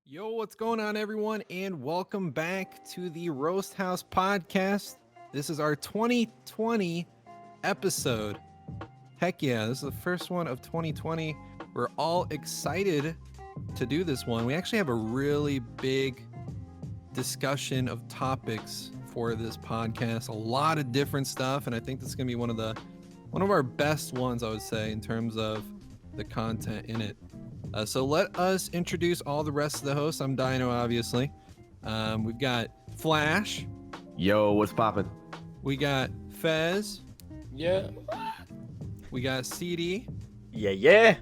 Yo, what's going on, everyone, and welcome back to the Roast House podcast. This is our 2020 episode. Heck yeah, this is the first one of 2020. We're all excited to do this one. We actually have a really big discussion of topics for this podcast, a lot of different stuff, and I think this is going to be one of our best ones, I would say, in terms of the content in it. So let us introduce all the rest of the hosts. I'm Dino, obviously. We've got Flash. Yo, what's poppin'? We got Fez. Yeah. We got CD. Yeah.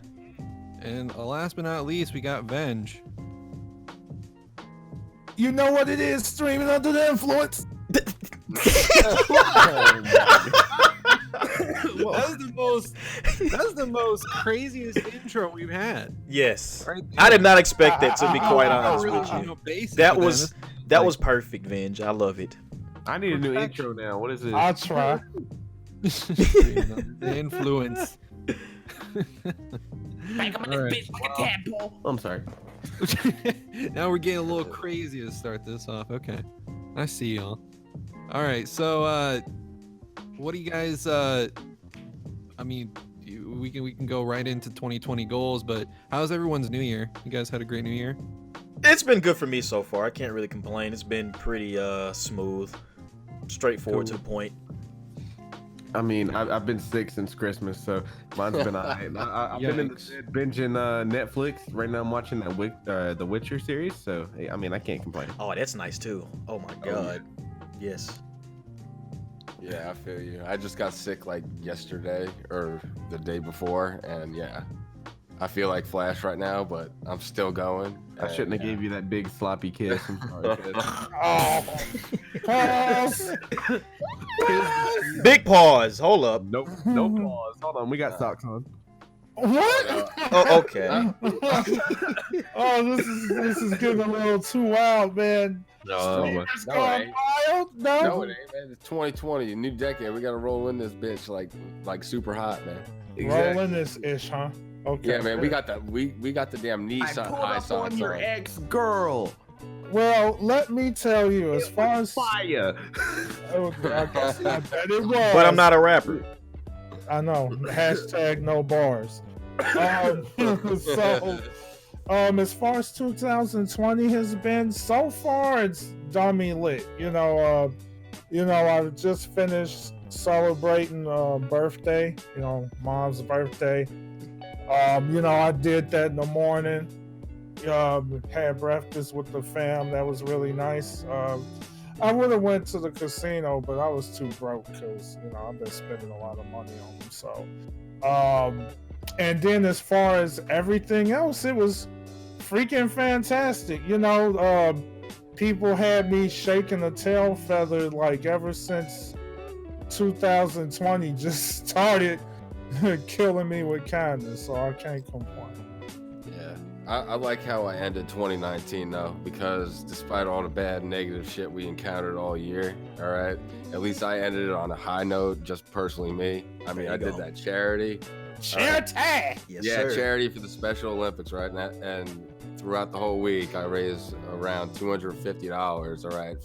And last but not least, we got Venge. You know what it is, streaming under the influence. That's the most craziest intro we've had. Yes. Right I did not expect that, to be quite honest really, with you. basic That with was them. that was perfect, Venge. I love it. I need a new intro now. What is this? I'll try. The influence. Back up in All this bitch like a tadpole. I'm sorry. Now we're getting a little crazy to start this off. Okay, I see y'all. All right, so what do you guys? We can go right into 2020 goals, but how's everyone's New Year? You guys had a great New Year? It's been good for me so far. I can't really complain. It's been pretty smooth, straightforward to the point. I mean, I've been sick since Christmas, so mine's been alright. I've been in the bed binging Netflix. Right now I'm watching that the Witcher series, so I mean, I can't complain. Oh, that's nice too. Oh my god. Yes. Yeah, I feel you. I just got sick like yesterday or the day before, and yeah, I feel like Flash right now, but I'm still going. I shouldn't have gave you that big sloppy kiss. I'm sorry, kid. Oh, pause. Big pause. Hold up. Nope, no pause. Hold on, we got socks on. What? Oh, okay. Oh, this is getting a little too wild, man. No, It's no, gone it ain't. wild. No. No, it ain't, man. It's 2020, a new decade. We gotta roll in this bitch like super hot, man. Rolling this ish, huh? Okay. Yeah, man. We got the damn knee high socks on. ex-girl. Well, let me tell you, as far as Fire. I bet it was. But I'm not a rapper. I know. Hashtag no bars. As far as 2020 has been, so far it's dummy lit. I just finished celebrating birthday. Mom's birthday. I did that in the morning. Had breakfast with the fam. That was really nice. I would have went to the casino, but I was too broke because I've been spending a lot of money on them. So, and then as far as everything else, it was freaking fantastic. People had me shaking a tail feather like ever since 2020 just started killing me with kindness. So I can't complain. Yeah, I like how I ended 2019 though, because despite all the bad negative shit we encountered all year, all right, at least I ended it on a high note, just personally me. I mean, I did that charity. Charity! Yes, Yeah, sir. charity for the Special Olympics, right? And throughout the whole week, I raised around $250. All right,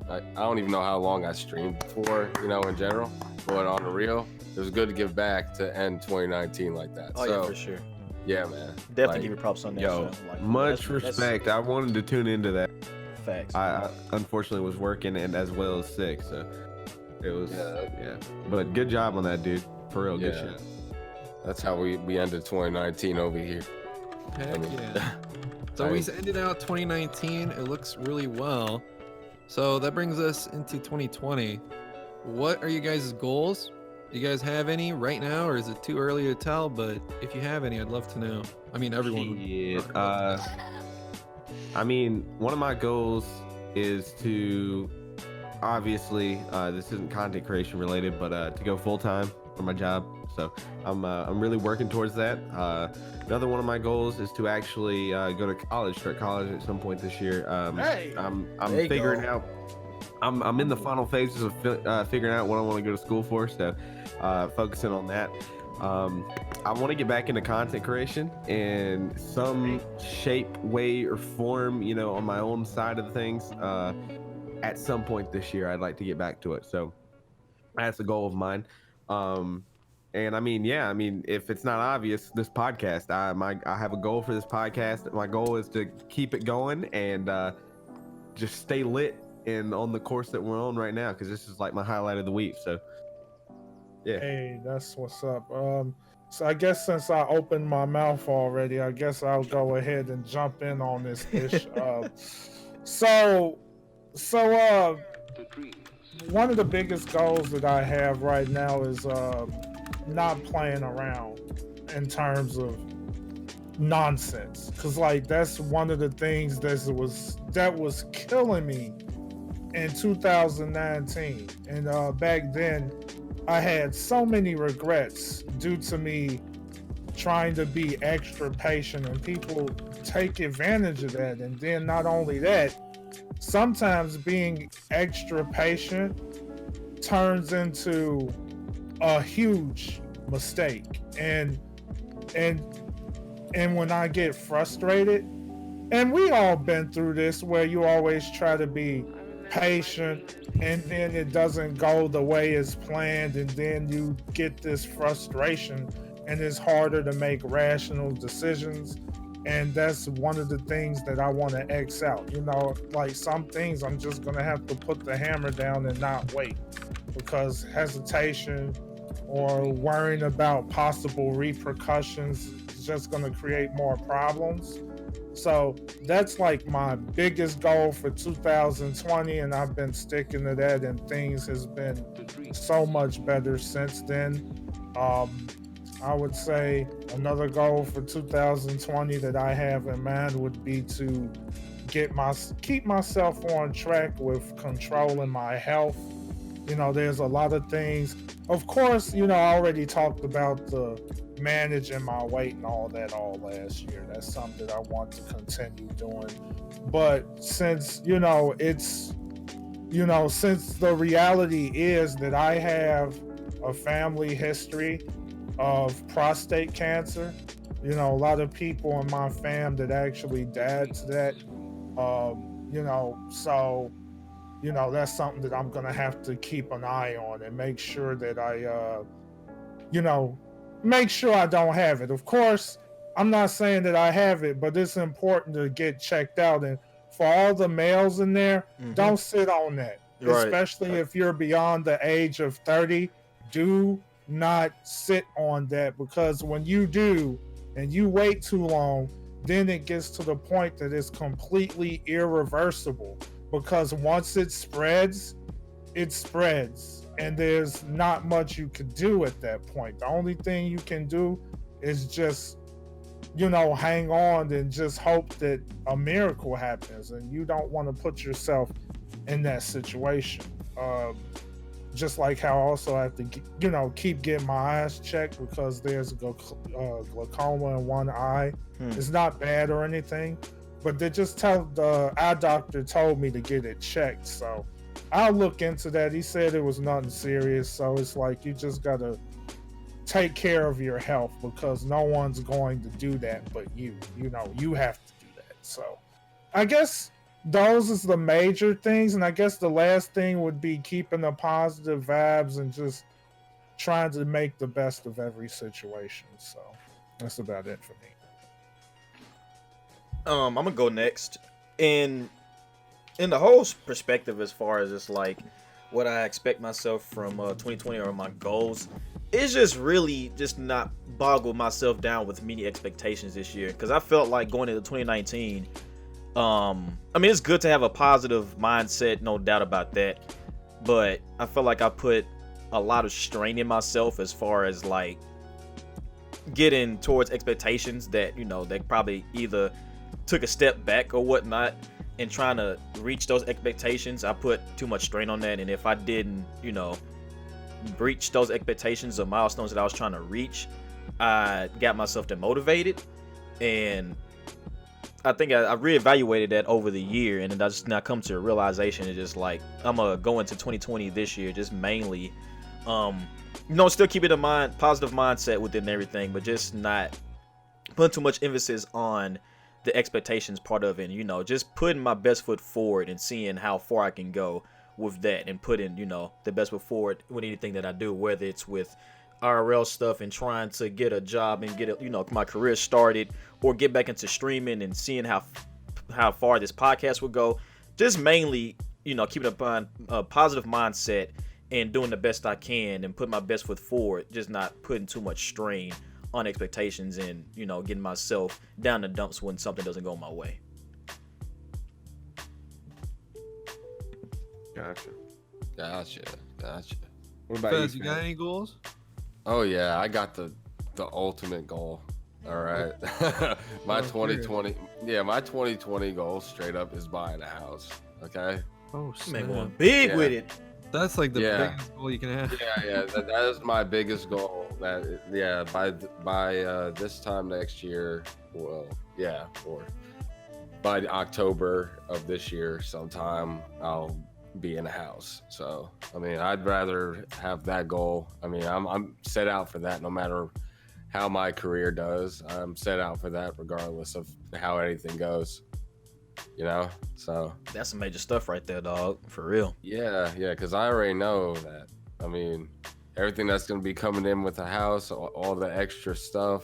I don't even know how long I streamed for, in general, but on the real, it was good to give back to end 2019 like that. Oh so, yeah, for sure. yeah, man. Definitely give you props on that. Yo, so, like, much that's respect. I wanted to tune into that. Facts. I unfortunately was working and as well as sick, so it was yeah. But good job on that, dude. For real, good Yeah. shit. That's how we ended 2019 over here. Heck yeah. So we ended out 2019. It looks really well. So that brings us into 2020. What are you guys' goals? Do you guys have any right now, or is it too early to tell? But if you have any, I'd love to know. I mean, everyone. Shit. I mean, one of my goals is to obviously this isn't content creation related, but to go full time for my job. So I'm really working towards that. Another one of my goals is to actually go to college, start college at some point this year. Hey, I'm there you figuring go. out. I'm in the final phases of figuring out what I want to go to school for. So focusing on that. I want to get back into content creation in some shape, way, or form, you know, on my own side of the things. At some point this year, I'd like to get back to it. So that's a goal of mine. And I mean, yeah, I mean, if it's not obvious, this podcast, I have a goal for this podcast. My goal is to keep it going and just stay lit and on the course that we're on right now, because this is like my highlight of the week. So yeah. Hey, that's what's up. So I guess since I opened my mouth already, I guess I'll go ahead and jump in on this ish. So one of the biggest goals that I have right now is not playing around in terms of nonsense, because like that's one of the things that was killing me in 2019, and back then I had so many regrets due to me trying to be extra patient, and people take advantage of that. And then not only that, sometimes being extra patient turns into a huge mistake. And when I get frustrated, and we all been through this, where you always try to be patient and then it doesn't go the way it's planned, and then you get this frustration and it's harder to make rational decisions. And that's one of the things that I want to X out. You know, like some things I'm just gonna have to put the hammer down and not wait, because hesitation or worrying about possible repercussions is just gonna create more problems. So that's like my biggest goal for 2020, and I've been sticking to that, and things has been so much better since then. I would say another goal for 2020 that I have in mind would be to keep myself on track with controlling my health. You know, there's a lot of things. Of course, you know, I already talked about the managing my weight and all that all last year. That's something that I want to continue doing. But since, since the reality is that I have a family history of prostate cancer, a lot of people in my fam that actually died to that, so that's something that I'm gonna have to keep an eye on and make sure that I make sure I don't have it. Of course, I'm not saying that I have it, but it's important to get checked out. And for all the males in there, don't sit on that, Right. especially if you're beyond the age of 30. Do not sit on that, because when you do and you wait too long, then it gets to the point that it's completely irreversible, because once it spreads, and there's not much you could do at that point. The only thing you can do is just hang on and just hope that a miracle happens, and you don't want to put yourself in that situation. Just like how I also have to keep getting my eyes checked, because there's glaucoma in one eye. It's not bad or anything, but the eye doctor told me to get it checked, so I'll look into that. He said it was nothing serious, so it's like you just gotta take care of your health, because no one's going to do that but you have to do that. So I guess those is the major things, and I guess the last thing would be keeping the positive vibes and just trying to make the best of every situation. So that's about it for me. I'm gonna go next. In the whole perspective, as far as it's like what I expect myself from 2020 or my goals, it's just really just not boggle myself down with many expectations this year, because I felt like going into 2019, I mean, it's good to have a positive mindset, no doubt about that, but I felt like I put a lot of strain in myself as far as like getting towards expectations that that probably either took a step back or whatnot, and trying to reach those expectations. I put too much strain on that, and if I didn't breach those expectations or milestones that I was trying to reach, I got myself demotivated. And I think I reevaluated that over the year, and then I just now come to a realization. It's just like I'm gonna go into 2020 this year just mainly Still keeping in mind positive mindset within everything, but just not putting too much emphasis on the expectations part of it. And, just putting my best foot forward and seeing how far I can go with that, and putting, the best foot forward with anything that I do, whether it's with IRL stuff and trying to get a job and get my career started, or get back into streaming and seeing how far this podcast would go. Just mainly, keeping a positive mindset and doing the best I can and putting my best foot forward, just not putting too much strain on expectations and, getting myself down the dumps when something doesn't go my way. Gotcha. What about Fez, you got any goals? Oh yeah, I got the ultimate goal. All right. my 2020 goal straight up is buying a house. Okay. Oh, man, going big with it. That's like the biggest goal you can have. Yeah. That is my biggest goal. By this time next year, or by October of this year, sometime I'll be in a house. So I mean, I'd rather have that goal. I mean, I'm set out for that. No matter how my career does, I'm set out for that, regardless of how anything goes. So that's some major stuff right there, dog. For real. Yeah, because I already know that. I mean, everything that's going to be coming in with the house, all the extra stuff,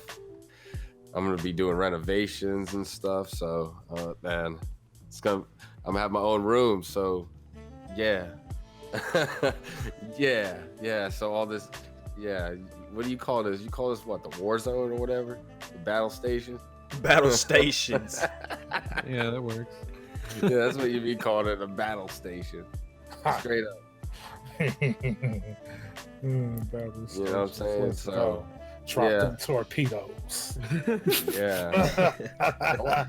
I'm going to be doing renovations and stuff. So, man, I'm going to have my own room. So, yeah. yeah. So all this, what do you call this? You call this what, the war zone or whatever? The battle station? Battle stations. Yeah, that works. Yeah, that's what you'd be calling it, a battle station. Straight up. Battle you know what I'm saying? So, drop them torpedoes. Yeah. I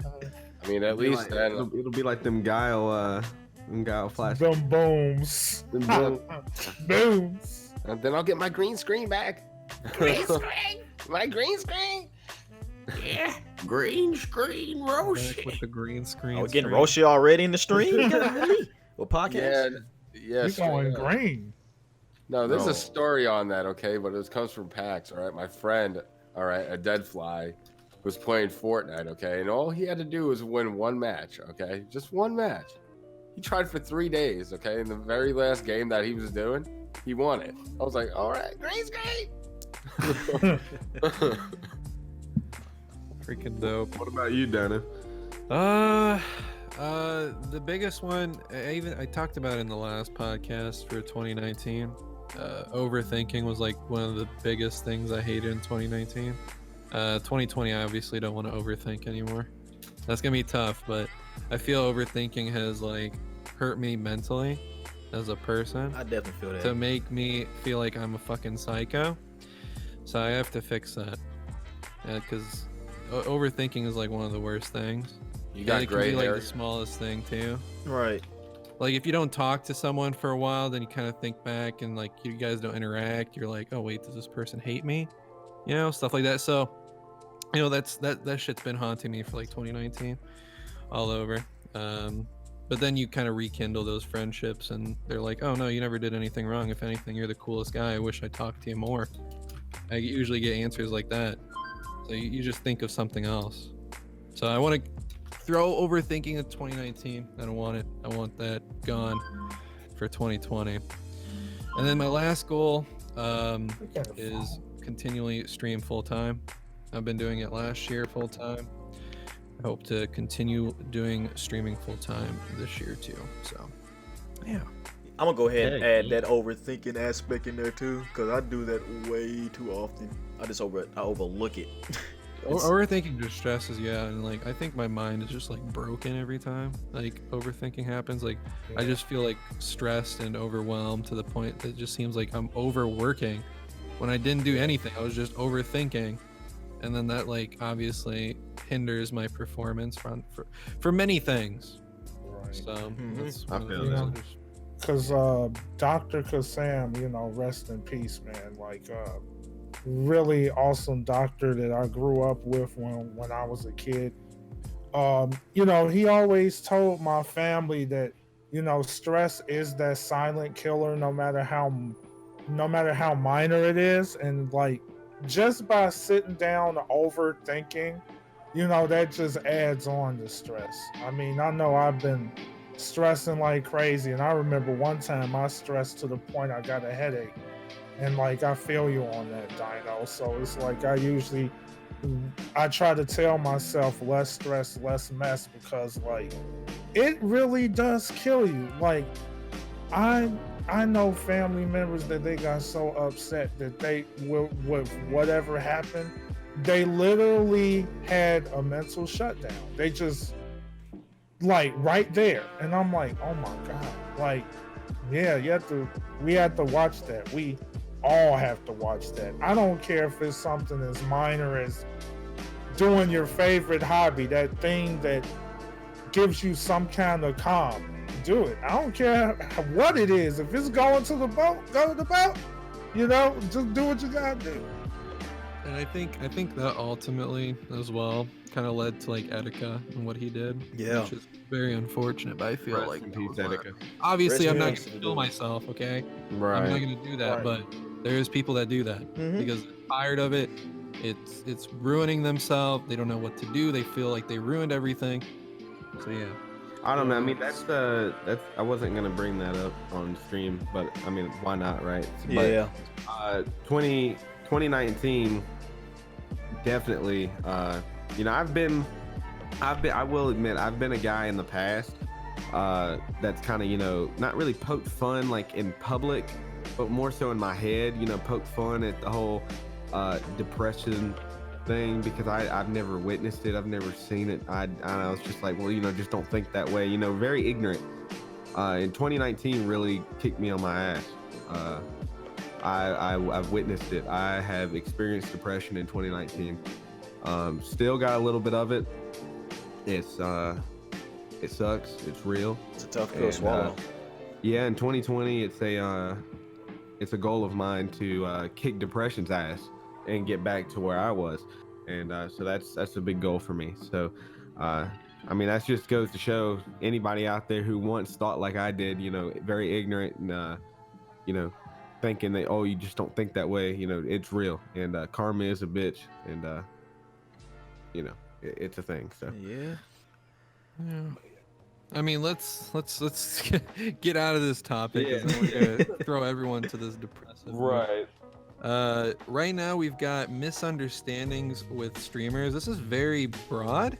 mean, at least then it'll be like them guile flash. Them booms. Booms. And then I'll get my green screen back. Green screen. My green screen. Yeah. Green screen, Roshi. With the green screen. Oh, getting Roshi already in the stream? What podcast? Yeah. You're going green. No, there's a story on that, okay? But it comes from PAX, all right? My friend, all right, a dead fly, was playing Fortnite, okay? And all he had to do was win one match, okay? Just one match. He tried for 3 days, okay? In the very last game that he was doing, he won it. I was like, all right, green screen. Freaking dope. What about you, Dana? The biggest one, I talked about in the last podcast for 2019. Overthinking was like one of the biggest things I hated in 2019. 2020, I obviously don't want to overthink anymore. That's gonna be tough, but I feel overthinking has like hurt me mentally as a person. I definitely feel that. To make me feel like I'm a fucking psycho. So I have to fix that. Because overthinking is like one of the worst things. You got it can gray be like hair. the smallest thing too. Right. Like if you don't talk to someone for a while, then you kind of think back and like you guys don't interact. You're like, oh wait, does this person hate me? Stuff like that. So, that shit's been haunting me for like 2019, all over. But then you kind of rekindle those friendships, and they're like, oh no, you never did anything wrong. If anything, you're the coolest guy. I wish I talked to you more. I usually get answers like that. So you just think of something else. So I want to throw overthinking in 2019. I don't want it. I want that gone for 2020. And then my last goal is continually stream full time. I've been doing it last year full time. I hope to continue doing streaming full time this year too. So, yeah. I'm gonna go ahead and add that overthinking aspect in there too, because I do that way too often. I overlook it. Overthinking just stresses you out, and like I think my mind is just like broken every time like overthinking happens. Like I just feel like stressed and overwhelmed to the point that it just seems like I'm overworking when I didn't do anything. I was just overthinking, and then that like obviously hinders my performance for many things. Right. So that's I one of feel the that. things. Because Dr. Kassam, rest in peace, man. Like, really awesome doctor that I grew up with when I was a kid. He always told my family that, stress is that silent killer. No matter how no matter how minor it is, and like just by sitting down overthinking, that just adds on to stress. I mean, I know I've been stressing like crazy, and I remember one time I stressed to the point I got a headache, and like I feel you on that, Dino. So it's like I try to tell myself less stress, less mess, because like it really does kill you. Like I know family members that they got so upset that they with whatever happened, they literally had a mental shutdown. They just like right there, and I'm like, oh my god, like yeah, we have to watch that. We all have to watch that. I don't care if it's something as minor as doing your favorite hobby, that thing that gives you some kind of calm. Do it. I don't care what it is. If it's going to the boat, go to the boat. Just do what you gotta do. And I think that ultimately as well kind of led to like Etika and what he did. Yeah. Which is very unfortunate, but I feel Rest like in that peace, was one of- Etika. obviously I'm not Rest in gonna peace. kill myself, okay? I'm not Right. gonna do that, Right. but there's people that do that Mhm. because they're tired of it. It's ruining themselves. They don't know what to do. They feel like they ruined everything. So yeah. I don't know. I mean, that's I wasn't gonna bring that up on stream, but I mean, why not, right? But, Yeah. 2019, definitely. I will admit, I've been a guy in the past that's kind of, not really poked fun like in public, but more so in my head, poked fun at the whole depression thing, because I've never witnessed it. I've never seen it. I don't know. It's just like, well, just don't think that way. Very ignorant. In 2019 really kicked me on my ass. I've witnessed it. I have experienced depression in 2019. Still got a little bit of it. It sucks. It's real. It's a tough pill to And, swallow. Yeah, in 2020, it's a goal of mine to kick depression's ass and get back to where I was, and so that's a big goal for me. So, I mean, that just goes to show anybody out there who once thought like I did, very ignorant and thinking that, oh, you just don't think that way. It's real, and karma is a bitch, and it's a thing. So Yeah. Yeah. I mean, let's get out of this topic. 'Cause Yeah. we're gonna throw everyone to this depressive. mood. Right now we've got misunderstandings with streamers. This is very broad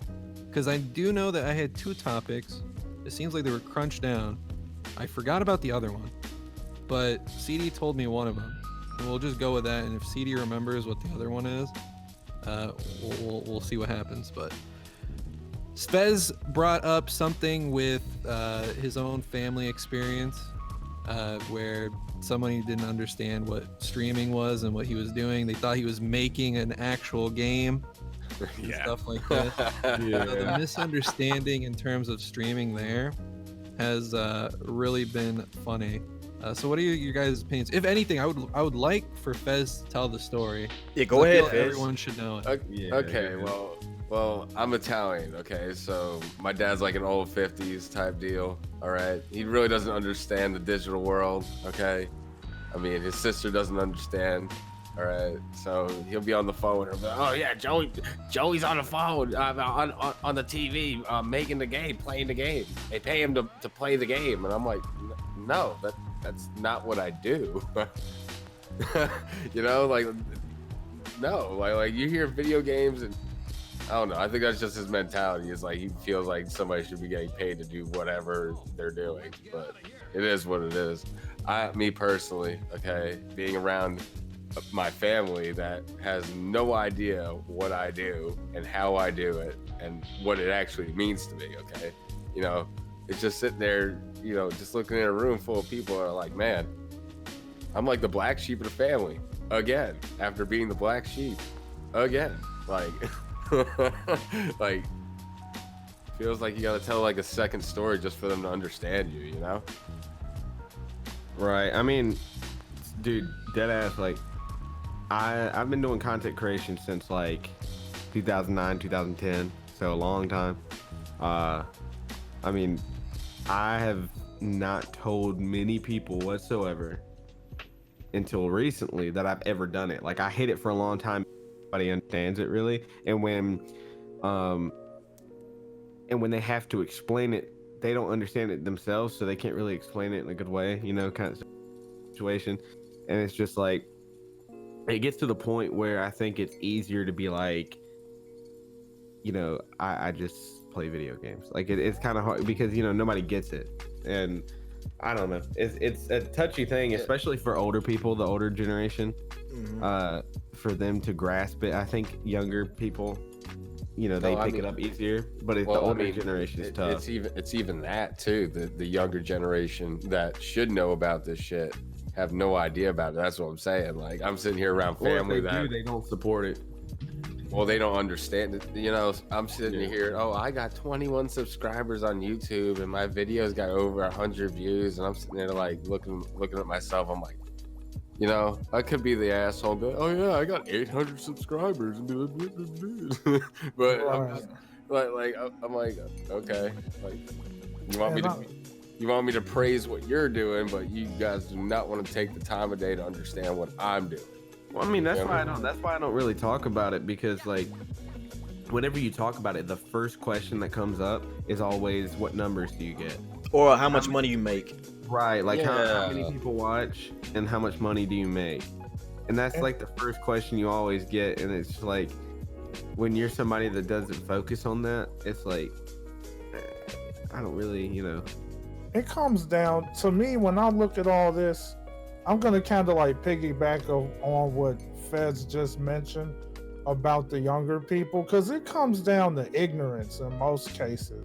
because I do know that I had 2 topics. It seems like they were crunched down. I forgot about the other one, but CD told me one of them. And we'll just go with that. And if CD remembers what the other one is, we'll see what happens. But Spez brought up something with his own family experience where somebody didn't understand what streaming was and what he was doing. They thought he was making an actual game and stuff like that. So the misunderstanding in terms of streaming there has really been funny. So what are your guys' opinions? If anything, I would like for Fez to tell the story. Yeah, 'Cause go I ahead, feel Fez. everyone should know it. Okay, well, I'm Italian. Okay, so my dad's like an old 50s type deal. All right, he really doesn't understand the digital world. Okay, I mean, his sister doesn't understand. All right, so he'll be on the phone and be like, oh yeah, Joey's on the phone, on the TV, making the game, playing the game. They pay him to play the game, and I'm like, no, that's not what I do. Like, no, like you hear video games and I don't know. I think that's just his mentality. Is like he feels like somebody should be getting paid to do whatever they're doing, but it is what it is. Me personally, okay, being around my family that has no idea what I do and how I do it and what it actually means to me. Okay, it's just sitting there, just looking in a room full of people that are like, man, I'm like the black sheep of the family again. After being the black sheep again, like. Like, feels like you gotta tell like a second story just for them to understand you, Right. I mean, dude, dead ass. Like, I've been doing content creation since like 2009, 2010, so a long time. I mean, I have not told many people whatsoever until recently that I've ever done it. Like I hid it for a long time. Nobody understands it really, and when they have to explain it, they don't understand it themselves, so they can't really explain it in a good way, you know, kind of situation. And it's just like it gets to the point where I think it's easier to be like, you know, I just play video games. Like it's kind of hard because, you know, nobody gets it. And I don't know. It's a touchy thing, especially for older people, the older generation, for them to grasp it. I think younger people, you know, they pick it up easier, but the older generation is tough. It's even that too. The younger generation that should know about this shit have no idea about it. That's what I'm saying. Like I'm sitting here around family they don't support it. Well, they don't understand it. You know, I'm sitting here. Oh, I got 21 subscribers on YouTube, and my videos got over 100 views, and I'm sitting there like looking at myself. I'm like, you know, I could be the asshole. But oh yeah, I got 800 subscribers, but I'm like, okay, like you want me to praise what you're doing, but you guys do not want to take the time of day to understand what I'm doing. Well, I mean, that's why I don't really talk about it, because like whenever you talk about it, the first question that comes up is always, what numbers do you get? Or how much money you make. Right, like how many people watch and how much money do you make? And that's like the first question you always get. And it's like, when you're somebody that doesn't focus on that, it's like, I don't really, you know. It comes down to me when I look at all this. I'm gonna kind of like piggyback on what Feds just mentioned about the younger people, because it comes down to ignorance in most cases.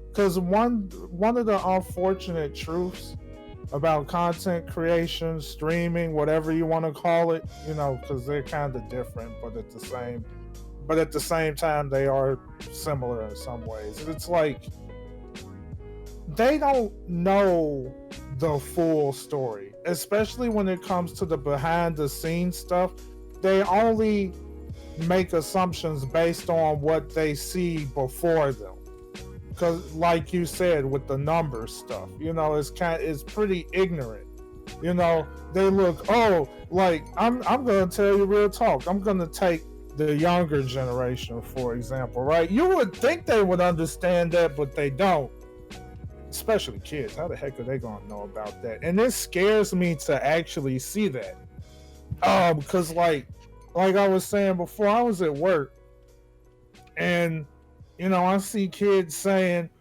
Because one of the unfortunate truths about content creation, streaming, whatever you want to call it, you know, because they're kind of different, but at the same time they are similar in some ways. It's like they don't know the full story, especially when it comes to the behind the scenes stuff. They only make assumptions based on what they see before them. Because like you said, with the numbers stuff, you know, it's pretty ignorant. You know, they look, oh, like I'm gonna tell you real talk. I'm gonna take the younger generation, for example, right? You would think they would understand that, but they don't. Especially kids. How the heck are they gonna know about that? And it scares me to actually see that. Because like I was saying before, I was at work, and you know, I see kids saying,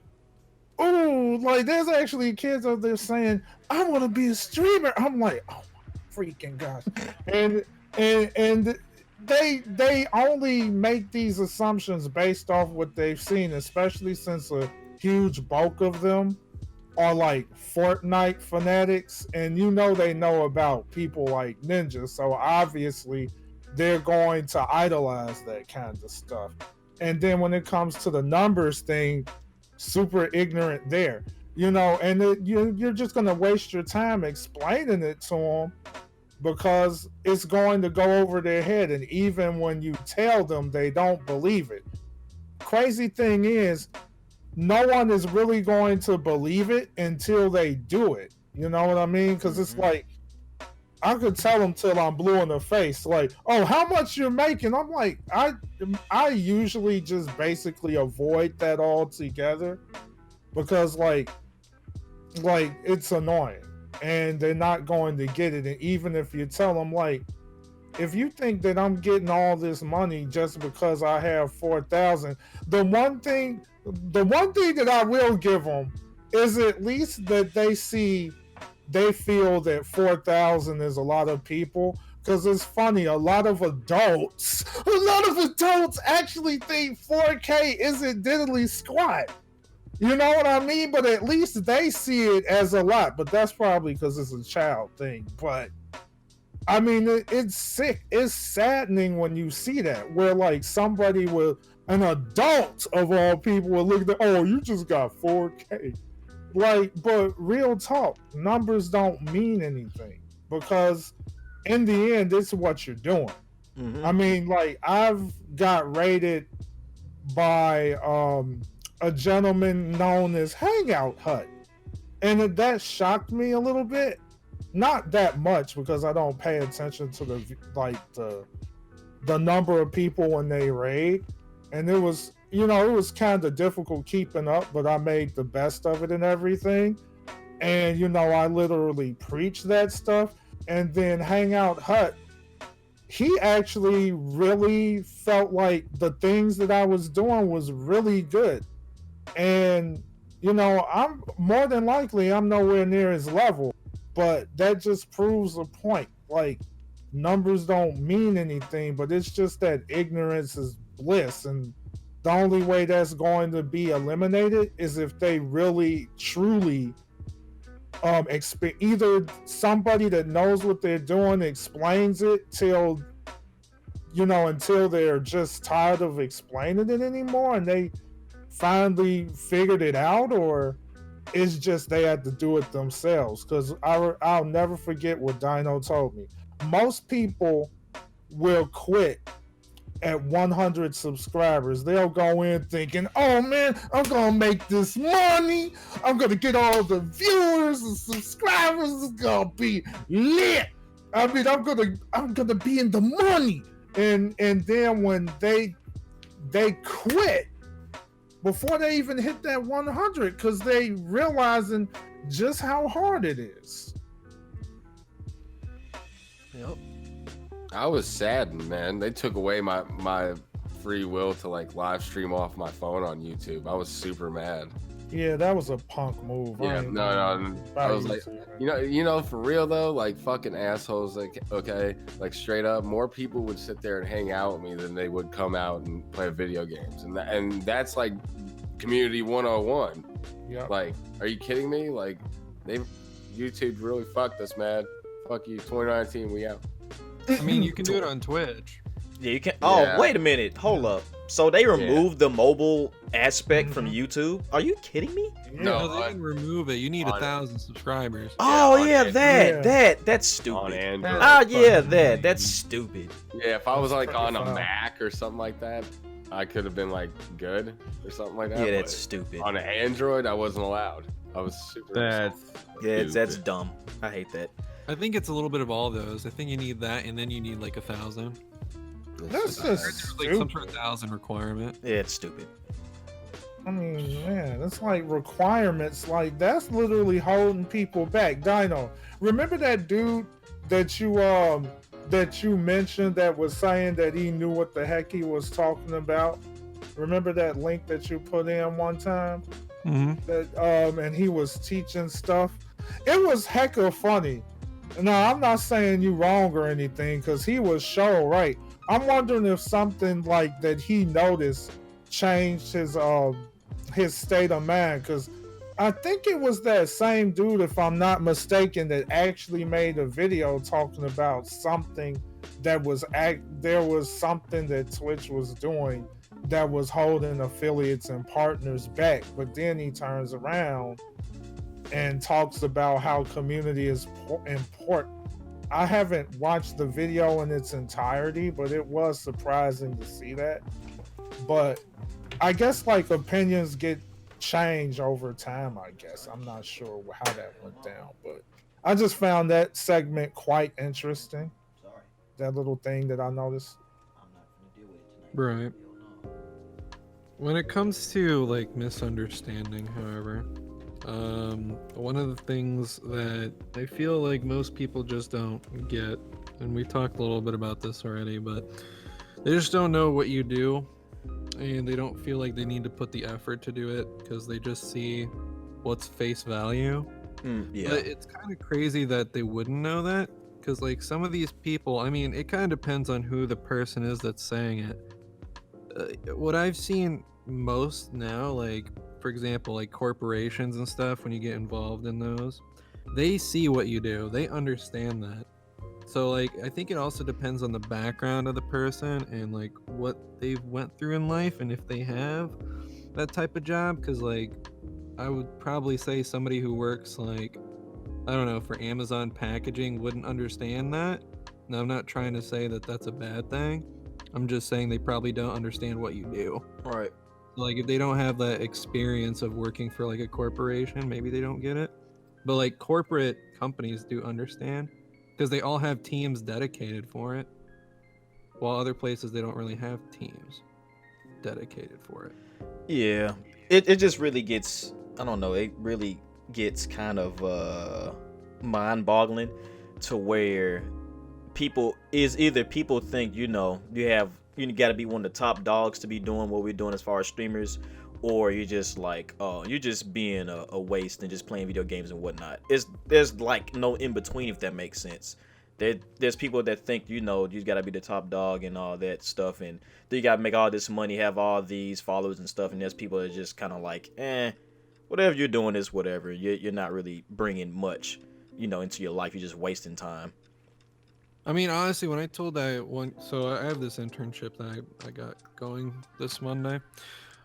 "Oh, like there's actually kids out there saying, I want to be a streamer." I'm like, oh my freaking gosh, and they only make these assumptions based off what they've seen, especially since a huge bulk of them are like Fortnite fanatics, and you know they know about people like Ninja, so obviously they're going to idolize that kind of stuff. And then when it comes to the numbers thing, super ignorant there, you know, and you're just going to waste your time explaining it to them, because it's going to go over their head. And even when you tell them, they don't believe it. Crazy thing is, no one is really going to believe it until they do it. You know what I mean? Because it's like, I could tell them till I'm blue in the face, like, oh, how much you're making? I'm like, I usually just basically avoid that altogether, because like it's annoying and they're not going to get it. And even if you tell them, like, if you think that I'm getting all this money just because I have 4,000, the one thing that I will give them is at least that they feel that 4,000 is a lot of people. Because it's funny, a lot of adults actually think 4K isn't diddly squat. You know what I mean? But at least they see it as a lot. But that's probably because it's a child thing. But I mean, it's sick. It's saddening when you see that, where like somebody with an adult of all people will look at, oh, you just got 4K. Like, but real talk, numbers don't mean anything, because in the end, it's what you're doing. I mean, like, I've got rated by a gentleman known as Hangout Hut, and that shocked me a little bit, not that much because I don't pay attention to the number of people when they raid, and it was it was kind of difficult keeping up, but I made the best of it and everything. And I literally preached that stuff. And then Hangout Hut, he actually really felt like the things that I was doing was really good. And I'm more than likely I'm nowhere near his level, but that just proves a point. Like, numbers don't mean anything, but it's just that ignorance is bliss, and the only way that's going to be eliminated is if they really truly either somebody that knows what they're doing explains it till until they're just tired of explaining it anymore and they finally figured it out, or it's just they had to do it themselves. Because I'll never forget what Dino told me. Most people will quit at 100 subscribers. They'll go in thinking, oh man, I'm gonna make this money, I'm gonna get all the viewers and subscribers, it's gonna be lit. I mean, I'm gonna be in the money. And then when they quit before they even hit that 100, because they realizing just how hard it is. Yep. I was saddened, man. They took away my free will to like live stream off my phone on YouTube. I was super mad. Yeah, that was a punk move. Yeah, no. I was like, for real though, like fucking assholes. Like, okay, like straight up, more people would sit there and hang out with me than they would come out and play video games, and that's like community 101. Yeah. Like, are you kidding me? Like, YouTube really fucked us, man. Fuck you, 2019, we out. I mean, you can do it on Twitch. Yeah, you can. Yeah. Oh, wait a minute. Hold up. So they removed the mobile aspect from YouTube? Are you kidding me? No, they didn't remove it. You need 1,000 subscribers. Oh yeah, Android. that's stupid. On Android. Oh yeah, that's stupid. Yeah, if I was like pretty on a fun. Mac or something like that, I could have been like good or something like that. Yeah, that's but stupid. on an Android, I wasn't allowed. I was super. That's Yeah, that's stupid. dumb. I hate that. I think it's a little bit of all those. I think you need that, and then you need like 1,000. That's There's just like some stupid. sort of 1,000 requirement. Yeah, it's stupid. I mean, man, that's like requirements. Like, that's literally holding people back. Dino, remember that dude that you mentioned that was saying that he knew what the heck he was talking about? Remember that link that you put in one time? Mm-hmm. That and he was teaching stuff. It was hecka funny. No, I'm not saying you wrong or anything, because he was sure right. I'm wondering if something like that he noticed changed his state of mind, because I think it was that same dude, if I'm not mistaken, that actually made a video talking about something that was there was something that Twitch was doing that was holding affiliates and partners back. But then he turns around and talks about how community is important. I haven't watched the video in its entirety, but it was surprising to see that. But I guess like opinions get changed over time, I guess. I'm not sure how that went down, but I just found that segment quite interesting. That little thing that I noticed. Right. When it comes to like misunderstanding, however, one of the things that I feel like most people just don't get, and we talked a little bit about this already, but they just don't know what you do, and they don't feel like they need to put the effort to do it because they just see what's face value. Yeah. But it's kind of crazy that they wouldn't know that, because like some of these people, I mean, it kind of depends on who the person is that's saying it. What I've seen most now, like for example, like corporations and stuff, when you get involved in those, they see what you do, they understand that. So like I think it also depends on the background of the person and like what they've went through in life, and if they have that type of job. Because like I would probably say somebody who works like, I don't know, for Amazon packaging wouldn't understand that. Now I'm not trying to say that that's a bad thing, I'm just saying they probably don't understand what you do. Right. Like if they don't have that experience of working for like a corporation, maybe they don't get it. But like corporate companies do understand because they all have teams dedicated for it, while other places they don't really have teams dedicated for it. Yeah, it just really gets, I don't know, it really gets kind of mind-boggling to where people think, you know, you got to be one of the top dogs to be doing what we're doing as far as streamers, or you're just like, oh, you're just being a waste and just playing video games and whatnot. There's like no in between, if that makes sense. There's people that think, you know, you gotta be the top dog and all that stuff, and you gotta make all this money, have all these followers and stuff, and there's people that are just kind of like, whatever you're doing is whatever. You're not really bringing much, you know, into your life. You're just wasting time. I mean, honestly, when I told that one, so I have this internship that I got going this Monday.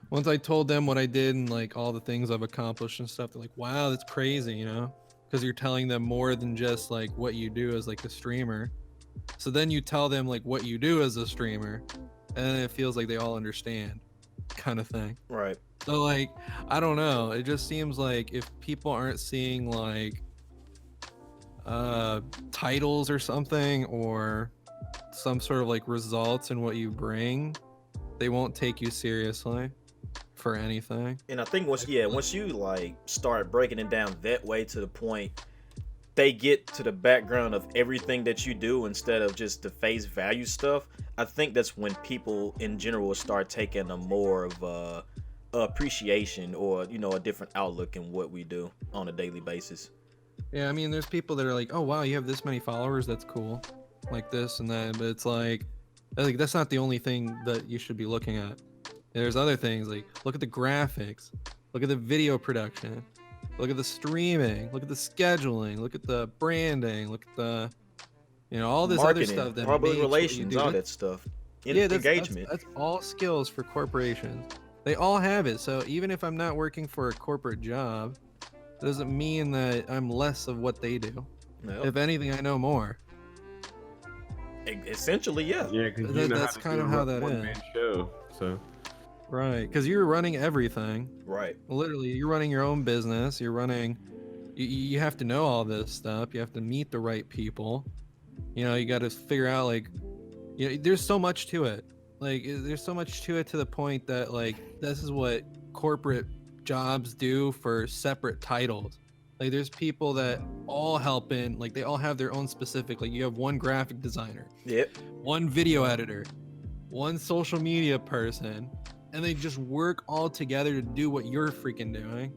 Once I told them what I did and like all the things I've accomplished and stuff, they're like, wow, that's crazy, you know? Because you're telling them more than just like what you do as like a streamer. So then you tell them like what you do as a streamer, and then it feels like they all understand, kind of thing. Right. So like, I don't know. It just seems like if people aren't seeing like titles or something, or some sort of like results in what you bring, they won't take you seriously for anything. And I think once you like start breaking it down that way, to the point they get to the background of everything that you do instead of just the face value stuff, I think that's when people in general will start taking a more of a appreciation, or, you know, a different outlook in what we do on a daily basis. Yeah, I mean, there's people that are like, oh wow, you have this many followers, that's cool, like this and that, but it's like that's not the only thing that you should be looking at. There's other things, like look at the graphics, look at the video production, look at the streaming, look at the scheduling, look at the branding, look at the, you know, all this Marketing, other stuff that public makes what you relations, do. all that stuff. Yeah, Engagement. that's all skills for corporations. They all have it. So even if I'm not working for a corporate job, it doesn't mean that I'm less of what they do. Nope. If anything, I know more. Essentially, yeah. Yeah, because That's kind of how that is. Show, so. Right, because you're running everything. Right. Literally, you're running your own business. You're running. You have to know all this stuff. You have to meet the right people. You know, you got to figure out like, you know, there's so much to it. Like, there's so much to it, to the point that like this is what corporate jobs do for separate titles. Like, there's people that all help in, like, they all have their own specific, like, you have one graphic designer, Yep. one video editor, one social media person, and they just work all together to do what you're freaking doing.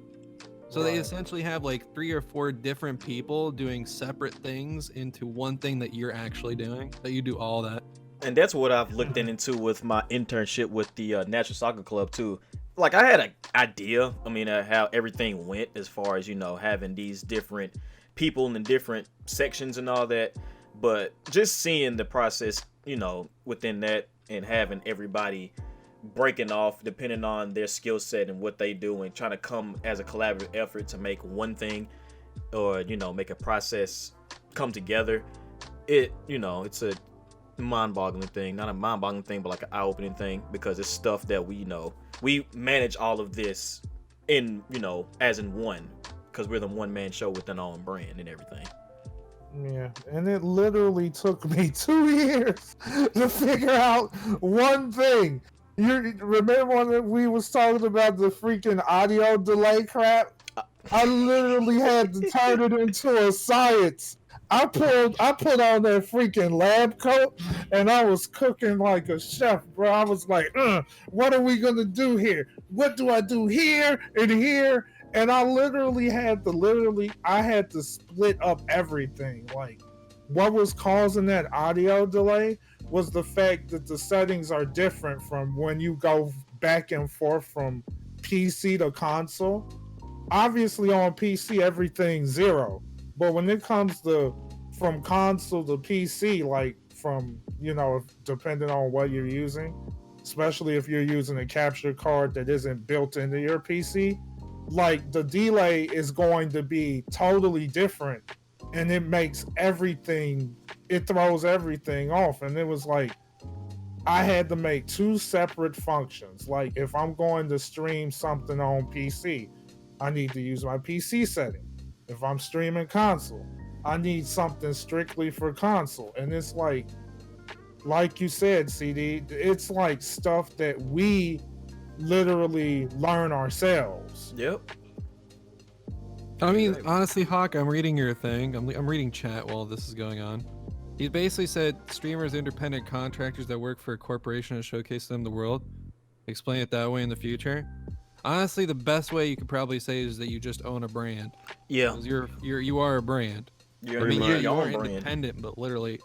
So they Right. essentially have like 3 or 4 different people doing separate things into one thing that you're actually doing, that you do all that. And that's what I've looked into with my internship with the National Soccer Club too. Like, I had an idea, I mean, how everything went as far as, you know, having these different people in the different sections and all that. But just seeing the process, you know, within that, and having everybody breaking off depending on their skill set and what they do, and trying to come as a collaborative effort to make one thing, or, you know, make a process come together. It, you know, it's a mind-boggling thing, not a mind-boggling thing, but like an eye-opening thing, because it's stuff that we know. We manage all of this in, you know, as in one, because we're the one-man show within our own brand and everything. Yeah, and it literally took me 2 years to figure out one thing. You remember when we was talking about the freaking audio delay crap? I literally had to turn it into a science. I put on that freaking lab coat, and I was cooking like a chef, bro. I was like, what are we gonna do here? What do I do here and here? And I literally had to split up everything. Like, what was causing that audio delay was the fact that the settings are different from when you go back and forth from PC to console. Obviously on PC everything's 0, but when it comes to from console to PC, like from, you know, depending on what you're using, especially if you're using a capture card that isn't built into your PC, like the delay is going to be totally different, and it makes everything, it throws everything off. And it was like, I had to make 2 separate functions. Like, if I'm going to stream something on PC, I need to use my PC setting. If I'm streaming console, I need something strictly for console. And it's like you said, CD, it's like stuff that we literally learn ourselves. Yep. I mean, honestly, Hawk, I'm reading your thing. I'm reading chat while this is going on. He basically said streamers, independent contractors that work for a corporation and showcase them the world. Explain it that way in the future. Honestly, the best way you could probably say is that you just own a brand. Yeah. 'Cause you are a brand. You're I mean, your you own are brand. independent, but literally,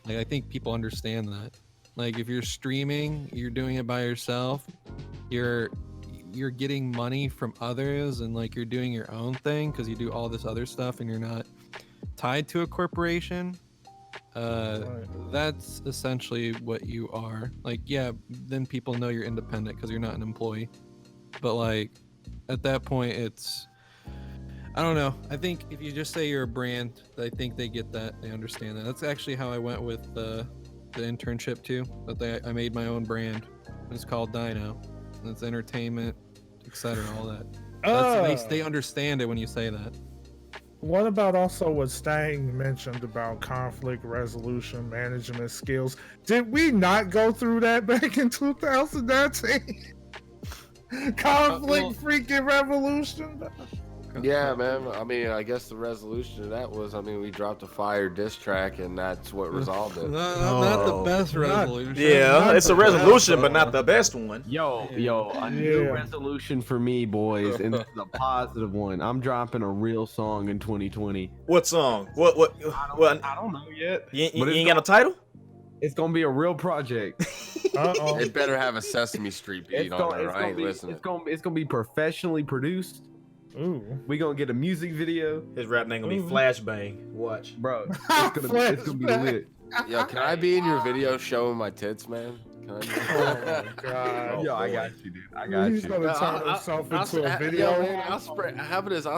like, I think people understand that. Like, if you're streaming, you're doing it by yourself. You're getting money from others, and like you're doing your own thing because you do all this other stuff, and you're not tied to a corporation. That's essentially what you are. Like, yeah, then people know you're independent because you're not an employee. But like, at that point, it's, I don't know. I think if you just say you're a brand, I think they get that. They understand that. That's actually how I went with the internship too. I made my own brand. It's called Dino. And it's entertainment, etc. All that. They understand it when you say that. What about also what Stang mentioned about conflict resolution management skills? Did we not go through that back in 2019? Conflict freaking revolution. Yeah, man. I mean, I guess the resolution of that was, we dropped a fire diss track, and that's what resolved it. Not the best resolution. Yeah, it's a resolution, but not the best one. Yo, a new resolution for me, boys, and this is a positive one. I'm dropping a real song in 2020. What song? What? I don't know yet. You ain't got a title? It's gonna be a real project. It better have a Sesame Street beat on it, right? Listen, it's gonna be professionally produced. Ooh. We gonna get a music video. His rap name gonna be Flashbang. Watch, bro. It's gonna be lit. Yo, can I be in your video showing my tits, man? Can I Oh my god. Yo, I got you, dude. I got He's you. gonna turn himself into a video. Yo, man, I'll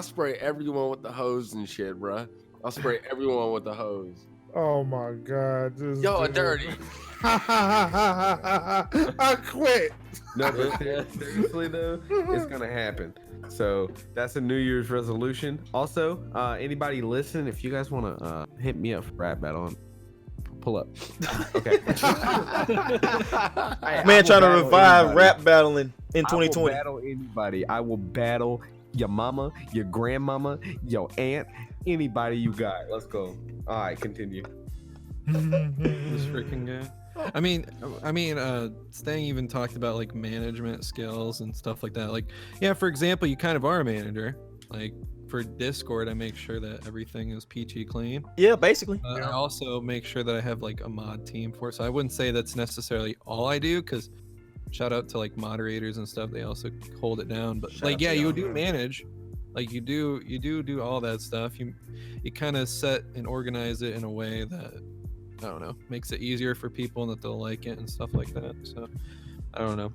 spray everyone with the hose and shit, bro. I'll spray everyone with the hose. Oh my god. Yo, dirty. I quit. No, but seriously though, it's gonna happen. So that's a New Year's resolution. Also, anybody listen, if you guys want to hit me up for rap battle, pull up. Okay. Man, trying to revive rap battling in 2020. I will battle anybody. I will battle your mama, your grandmama, your aunt, anybody you got. Let's go. All right, continue. This freaking guy. I mean, Stang even talked about like management skills and stuff like that. Like, yeah, for example, you kind of are a manager. Like for Discord, I make sure that everything is peachy clean. Yeah, basically. I also make sure that I have like a mod team for it. So I wouldn't say that's necessarily all I do, because shout out to like moderators and stuff. They also hold it down. But Shout like, out yeah, to you y'all, do man. manage. Like you do all that stuff. You kind of set and organize it in a way that, I don't know, makes it easier for people and that they'll like it and stuff like that. So I don't know.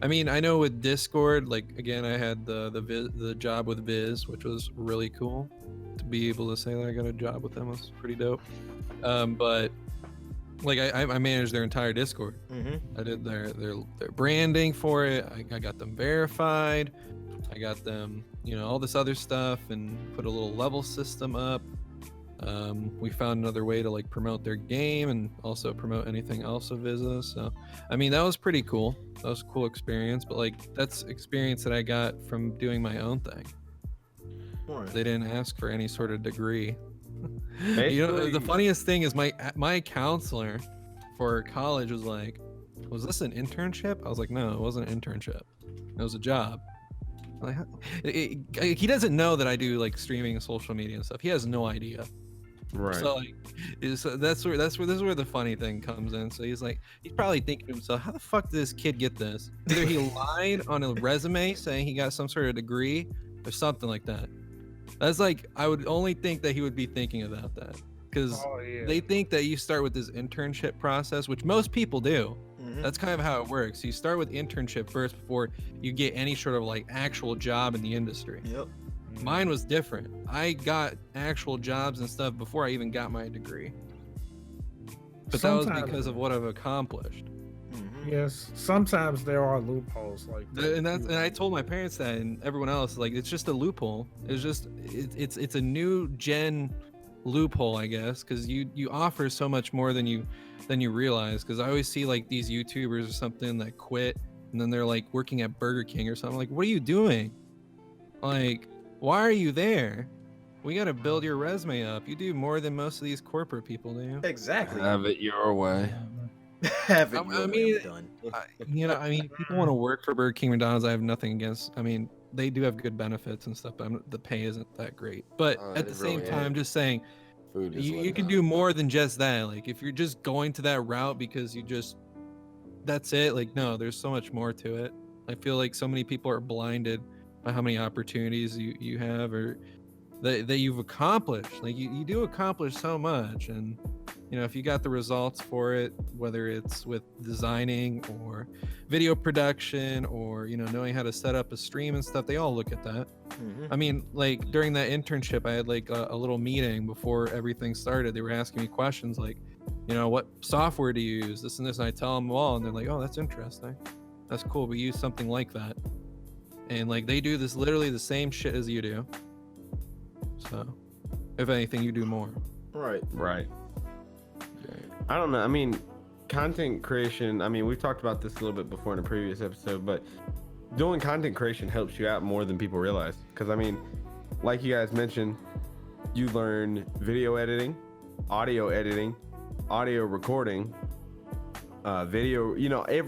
I mean, I know with Discord, like again, I had the job with Viz, which was really cool. To be able to say that I got a job with them was pretty dope. But like I managed their entire Discord. Mm-hmm. I did their branding for it. I got them verified. I got them, all this other stuff, and put a little level system up. We found another way to like promote their game and also promote anything else of Visa. So, I mean, that was pretty cool. That was a cool experience, but like that's experience that I got from doing my own thing. They didn't ask for any sort of degree. The funniest thing is my counselor for college was like, "Was this an internship?" I was like, "No, it wasn't an internship. It was a job." Like, he doesn't know that I do like streaming and social media and stuff. He has no idea. Right. So like, this is where the funny thing comes in. So he's probably thinking to himself, how the fuck did this kid get this? Either he lied on a resume saying he got some sort of degree or something like that. That's like, I would only think that he would be thinking about that, because they think that you start with this internship process, which most people do. Mm-hmm. That's kind of how it works. You start with internship first before you get any sort of like actual job in the industry. Yep. Mine was different. I got actual jobs and stuff before I even got my degree. But that was because of what I've accomplished. Mm-hmm. Yes, sometimes there are loopholes like that. And I told my parents that, and everyone else, like, it's just a loophole. It's a new gen loophole, I guess, because you offer so much more than you realize. Because I always see like these YouTubers or something that quit and then they're like working at Burger King or something. Like, what are you doing? Like, why are you there? We got to build your resume up. You do more than most of these corporate people do. Exactly. Have it your way. Have it I your way, mean, I'm done. I mean, people want to work for Burger King, McDonald's. I have nothing against. I mean, they do have good benefits and stuff, but the pay isn't that great. But at the it same really time, ain't. just saying, Food is you can do more than just that. Like, if you're just going to that route because that's it. Like, no, there's so much more to it. I feel like so many people are blinded by how many opportunities you have or that you've accomplished. Like, you do accomplish so much, and if you got the results for it, whether it's with designing or video production or knowing how to set up a stream and stuff, they all look at that. I mean, like, during that internship, I had like a little meeting before everything started. They were asking me questions like, what software do you use, this and this, and I tell them all, and they're like, oh, that's interesting, that's cool, we use something like that. And like, they do this literally the same shit as you do. So if anything, you do more. Right. I don't know. I mean, content creation, I mean, we've talked about this a little bit before in a previous episode, but doing content creation helps you out more than people realize. Because, I mean, like you guys mentioned, you learn video editing, audio recording, video,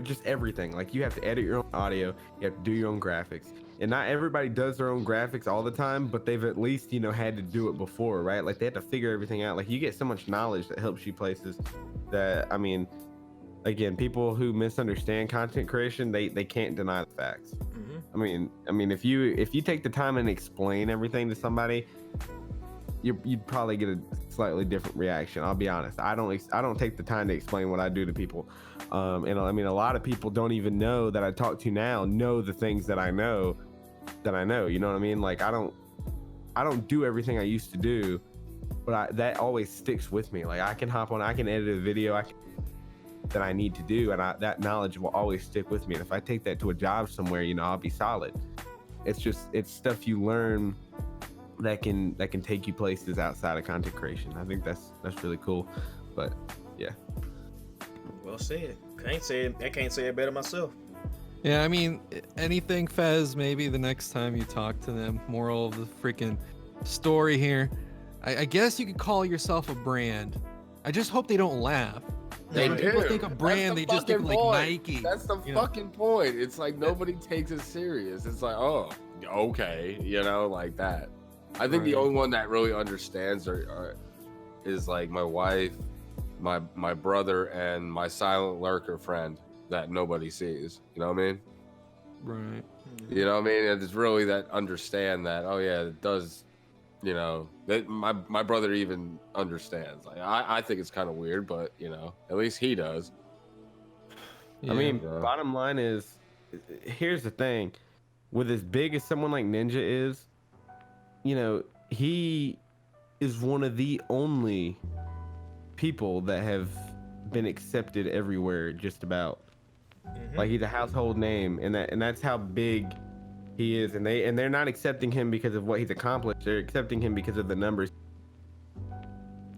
just everything. Like, you have to edit your own audio, you have to do your own graphics. And not everybody does their own graphics all the time, but they've at least, had to do it before, right? Like, they had to figure everything out. Like, you get so much knowledge that helps you places that, I mean, again, people who misunderstand content creation, they can't deny the facts. I mean, if you take the time and explain everything to somebody, you'd probably get a slightly different reaction. I'll be honest. I don't take the time to explain what I do to people. And I mean, a lot of people don't even know that I talk to now know the things that I know. You know what I mean? Like, I don't do everything I used to do, but that always sticks with me. Like, I can hop on, I can edit a video that I need to do, and that knowledge will always stick with me. And if I take that to a job somewhere, I'll be solid. It's stuff you learn that can take you places outside of content creation. I think that's really cool. But yeah. Well said. I can't say it better myself. Yeah, I mean, anything, Fez, maybe the next time you talk to them. Moral of the freaking story here. I guess you could call yourself a brand. I just hope they don't laugh. They When people do. think of brand, they just think of like Nike. That's the fucking point. It's like nobody takes it serious. It's like, oh, okay, like that. I think the only one that really understands is like my wife, my brother, and my silent lurker friend that nobody sees. You know what I mean? Right. You know what I mean? And it's really that understand that, oh yeah, it does, that my brother even understands. Like, I think it's kind of weird, but at least he does. I mean, bottom line is, here's the thing, with as big as someone like Ninja is, he is one of the only people that have been accepted everywhere, just about. Like, he's a household name, and that's how big he is. And they're not accepting him because of what he's accomplished. They're accepting him because of the numbers,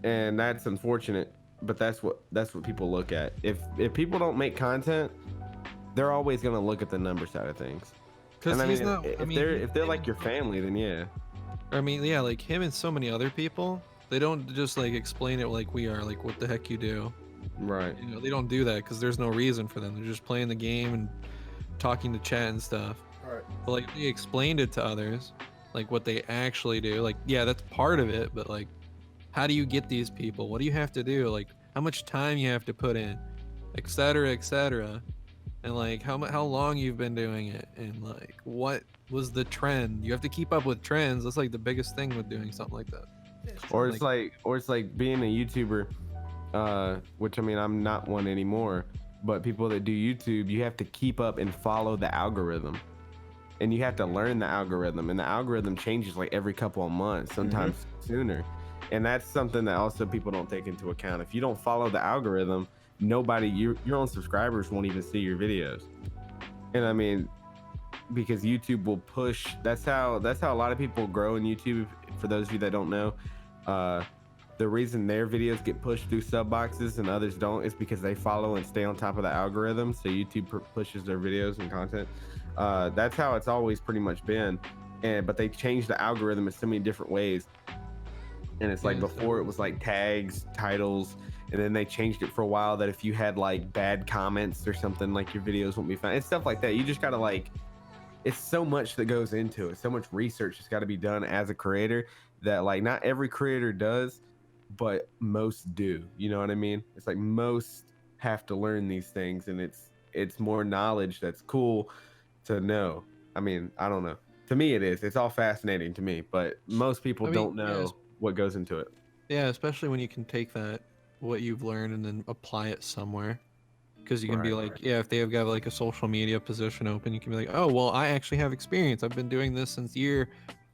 and that's unfortunate. But that's what people look at. If people don't make content, they're always gonna look at the number side of things. Because if they're like your family, then yeah. I mean, yeah, like him and so many other people, they don't just like explain it like we are, like what the heck you do. Right. They don't do that because there's no reason for them. They're just playing the game and talking to chat and stuff. Right. But like, they explained it to others, like what they actually do. Like, yeah, that's part of it, but like, how do you get these people? What do you have to do? Like, how much time you have to put in, et cetera, and like how long you've been doing it, and like what was the trend? You have to keep up with trends. That's like the biggest thing with doing something like that. Or it's like being a YouTuber, which, I mean, I'm not one anymore, but people that do YouTube, you have to keep up and follow the algorithm, and you have to learn the algorithm, and the algorithm changes like every couple of months, sometimes sooner. And that's something that also people don't take into account. If you don't follow the algorithm, nobody, your own subscribers won't even see your videos. And I mean, because YouTube will push. That's how a lot of people grow in YouTube. For those of you that don't know, the reason their videos get pushed through sub boxes and others don't is because they follow and stay on top of the algorithm. So YouTube pushes their videos and content. That's how it's always pretty much been. But they changed the algorithm in so many different ways. And it's like before it was like tags, titles, and then they changed it for a while that if you had like bad comments or something, like your videos won't be found and stuff like that. You just gotta like, it's so much that goes into it, so much research that's got to be done as a creator that like not every creator does, but most do. You know what I mean? It's like most have to learn these things, and it's more knowledge that's cool to know. I mean, I don't know. To me, it is. It's all fascinating to me, but most people don't know what goes into it. Yeah, especially when you can take that, what you've learned, and then apply it somewhere. Because you can be like, yeah, if they have got like a social media position open, you can be like, oh, well, I actually have experience. I've been doing this since year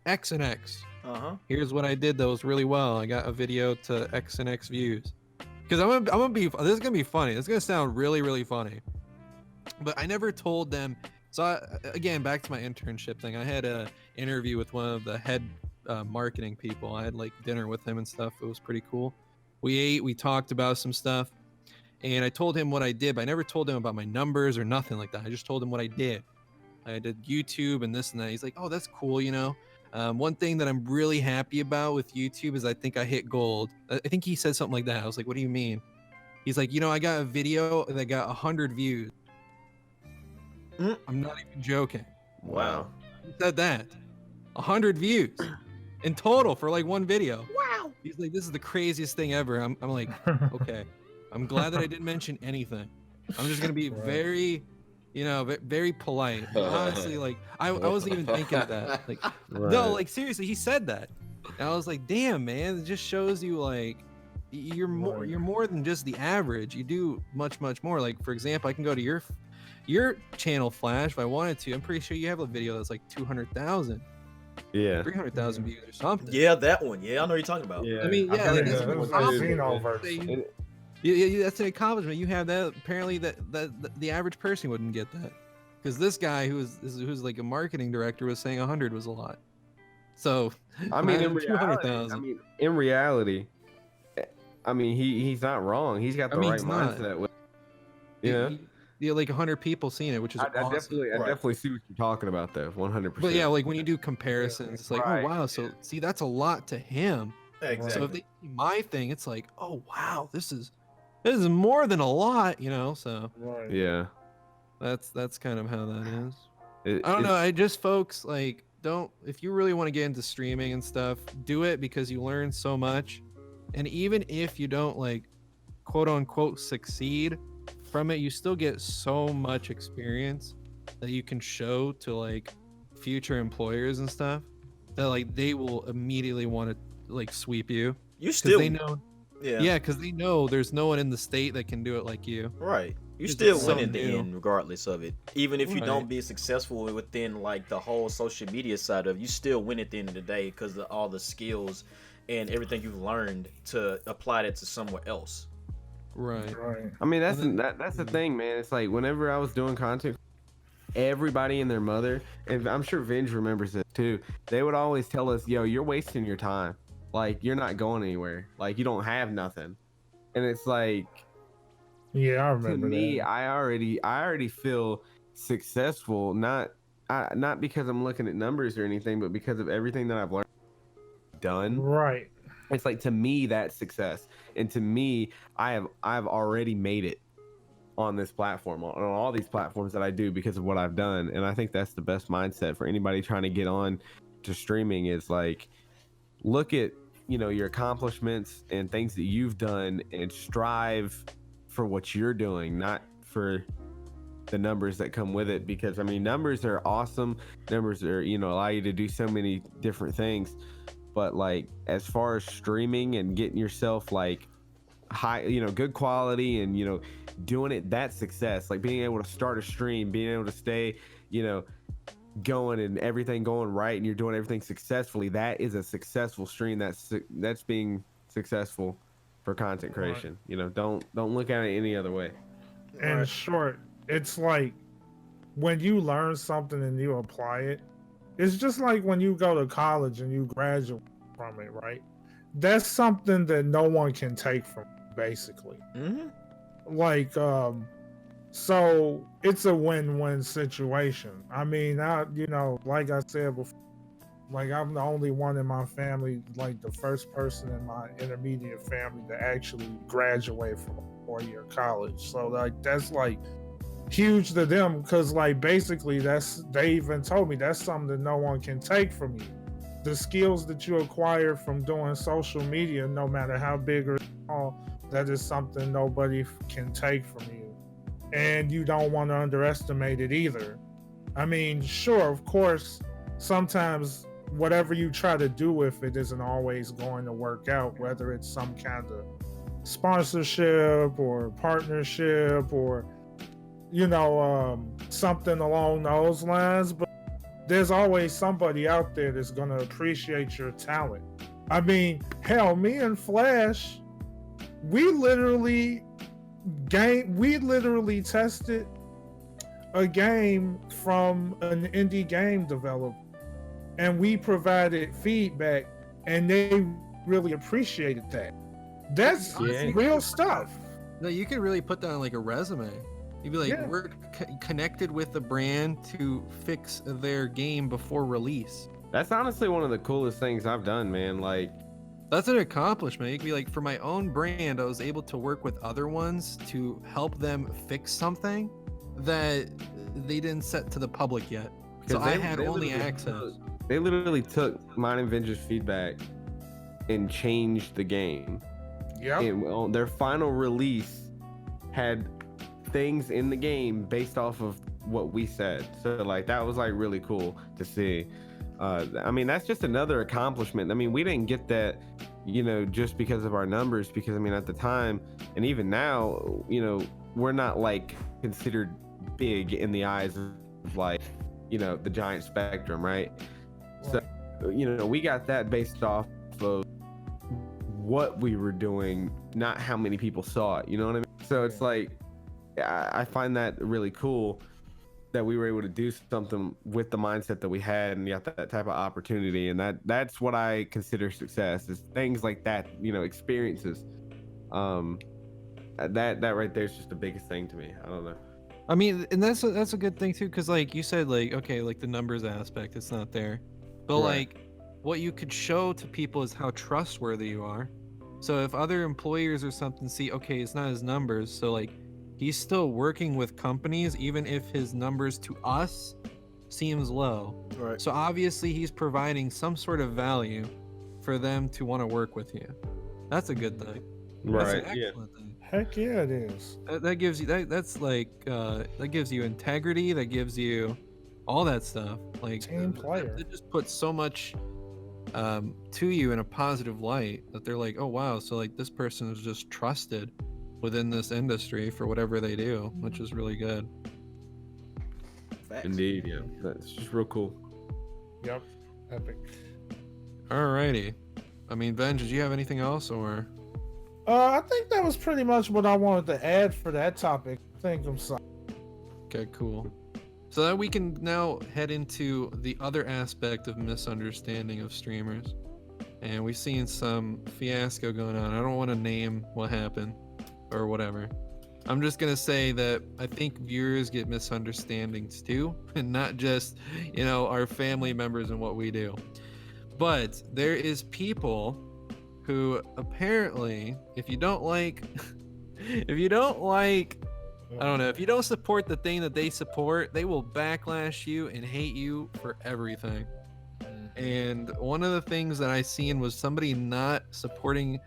X and X. Here's what I did that was really well. I got a video to X and X views. Because I'm gonna be, this is gonna be funny. This is gonna sound really, really funny. But I never told them. So again, back to my internship thing. I had a interview with one of the head marketing people. I had like dinner with him and stuff. It was pretty cool. We ate, we talked about some stuff. And I told him what I did, but I never told him about my numbers or nothing like that. I just told him what I did. I did YouTube and this and that. He's like, oh, that's cool, you know. One thing that I'm really happy about with YouTube is I think I hit gold. I think he said something like that. I was like, what do you mean? He's like, you know, I got a video that got 100 views. I'm not even joking. Wow. He said that. 100 views in total for like one video. Wow. He's like, this is the craziest thing ever. I'm like, okay. I'm glad that I didn't mention anything. I'm just gonna be very, you know, very polite. Honestly, like I wasn't even thinking of that. Like, no, like seriously, he said that, and I was like, damn, man, it just shows you like you're more than just the average. You do much more. Like for example, I can go to your channel, Flash, if I wanted to. I'm pretty sure you have a video that's like 200,000. Yeah. 300,000 views or something. Yeah, that one. Yeah, I know what you're talking about. Yeah. I mean, yeah, like, that's that's an accomplishment. You have that. Apparently, that the average person wouldn't get that, because this guy who's like a marketing director was saying 100 was a lot. So I mean, in reality, he's not wrong. He's got the right mindset. Yeah, like 100 people seeing it, which is awesome. I definitely see what you're talking about, though. 100%. But yeah, like when you do comparisons, it's like, oh wow, so see, that's a lot to him. Exactly. So if they see my thing, it's like, oh wow, this is more than a lot, you know. So yeah, that's kind of how that is. I don't know. I just, folks, like, if you really want to get into streaming and stuff, do it, because you learn so much. And even if you don't, like, quote unquote succeed from it, you still get so much experience that you can show to like future employers and stuff, that like they will immediately want to like sweep you. You still, they know, yeah, because they know there's no one in the state that can do it like you. Right. You still win in the end, regardless of it. Even if you don't be successful within like the whole social media side of it, you still win at the end of the day, because of all the skills and everything you've learned to apply that to somewhere else. Right. I mean, that's the thing, man. It's like whenever I was doing content, everybody and their mother, and I'm sure Vinge remembers it too, they would always tell us, yo, you're wasting your time. Like, you're not going anywhere. Like, you don't have nothing. And it's like, yeah, I remember. To me, I already feel successful, not because I'm looking at numbers or anything, but because of everything that I've learned, done. Right. It's like, to me, that's success. And to me, I've already made it on this platform, on all these platforms that I do, because of what I've done. And I think that's the best mindset for anybody trying to get on to streaming, is like, look at, you know, your accomplishments and things that you've done, and strive for what you're doing, not for the numbers that come with it. Because I mean, numbers are awesome. Numbers are, you know, allow you to do so many different things. But like, as far as streaming and getting yourself like high, you know, good quality, and, you know, doing it, that's success. Like being able to start a stream, being able to stay, you know, going, and everything going right, and you're doing everything successfully, that is a successful stream. That's being successful. for content creation. You know, don't look at it any other way. In Right. short, it's like when you learn something and you apply it, it's just like when you go to college and you graduate from it, right? That's something that no one can take from you, basically. Like, so it's a win-win situation. I mean, like I said before, like I'm the only one in my family, like the first person in my intermediate family to actually graduate from a 4-year college. So like that's like huge to them because like basically they even told me that's something that no one can take from you. The skills that you acquire from doing social media, no matter how big or small, that is something nobody can take from you. And you don't want to underestimate it either. I mean, sure, of course, sometimes whatever you try to do with it isn't always going to work out, whether it's some kind of sponsorship or partnership or, something along those lines. But there's always somebody out there that's going to appreciate your talent. I mean, hell, me and Flash, we literally tested a game from an indie game developer and we provided feedback and they really appreciated that. That's real stuff. No, you can really put that on like a resume. You'd be like, Yeah. we're connected with the brand to fix their game before release. That's honestly one of the coolest things I've done, man. Like, That's an accomplishment. You could be like, for my own brand, I was able to work with other ones to help them fix something that they didn't set to the public yet. So because I had only literally access. They literally took mine and Venge's feedback and changed the game. Yep. And on their final release had things in the game based off of what we said. So like that was like really cool to see. I mean, that's just another accomplishment. I mean, we didn't get that, just because of our numbers, because I mean, at the time and even now, we're not like considered big in the eyes of like, the giant spectrum, right? So, we got that based off of what we were doing, not how many people saw it. You know what I mean? So it's like, I find that really cool that we were able to do something with the mindset that we had and got that type of opportunity. And that's what I consider success, is things like that, experiences. That right there is just the biggest thing to me. I don't know. I mean, and that's a good thing too, because like you said, like, okay, like the numbers aspect, it's not there, but Right. like what you could show to people is how trustworthy you are. So if other employers or something see, okay, it's not his numbers, so like he's still working with companies even if his numbers to us seems low. Right. So obviously he's providing some sort of value for them to want to work with you. That's a good thing. That's an Right. Yeah. excellent thing. Heck yeah, it is. That gives you that's like that gives you integrity, that gives you all that stuff. Like Team player. it just puts so much to you in a positive light that they're like, oh wow, so like this person is just trusted within this industry for whatever they do, which is really good. Facts. Indeed. Yeah. That's just real cool. Yep. Epic. Alrighty. I mean, Ben, did you have anything else or? I think that was pretty much what I wanted to add for that topic. I think I'm sorry. Okay, cool. So that we can now head into the other aspect of misunderstanding of streamers. And we've seen some fiasco going on. I don't want to name what happened or whatever. I'm just going to say that I think viewers get misunderstandings too, and not just, our family members and what we do. But there is people who apparently, if you don't like, I don't know, if you don't support the thing that they support, they will backlash you and hate you for everything. And one of the things that I seen was somebody not supporting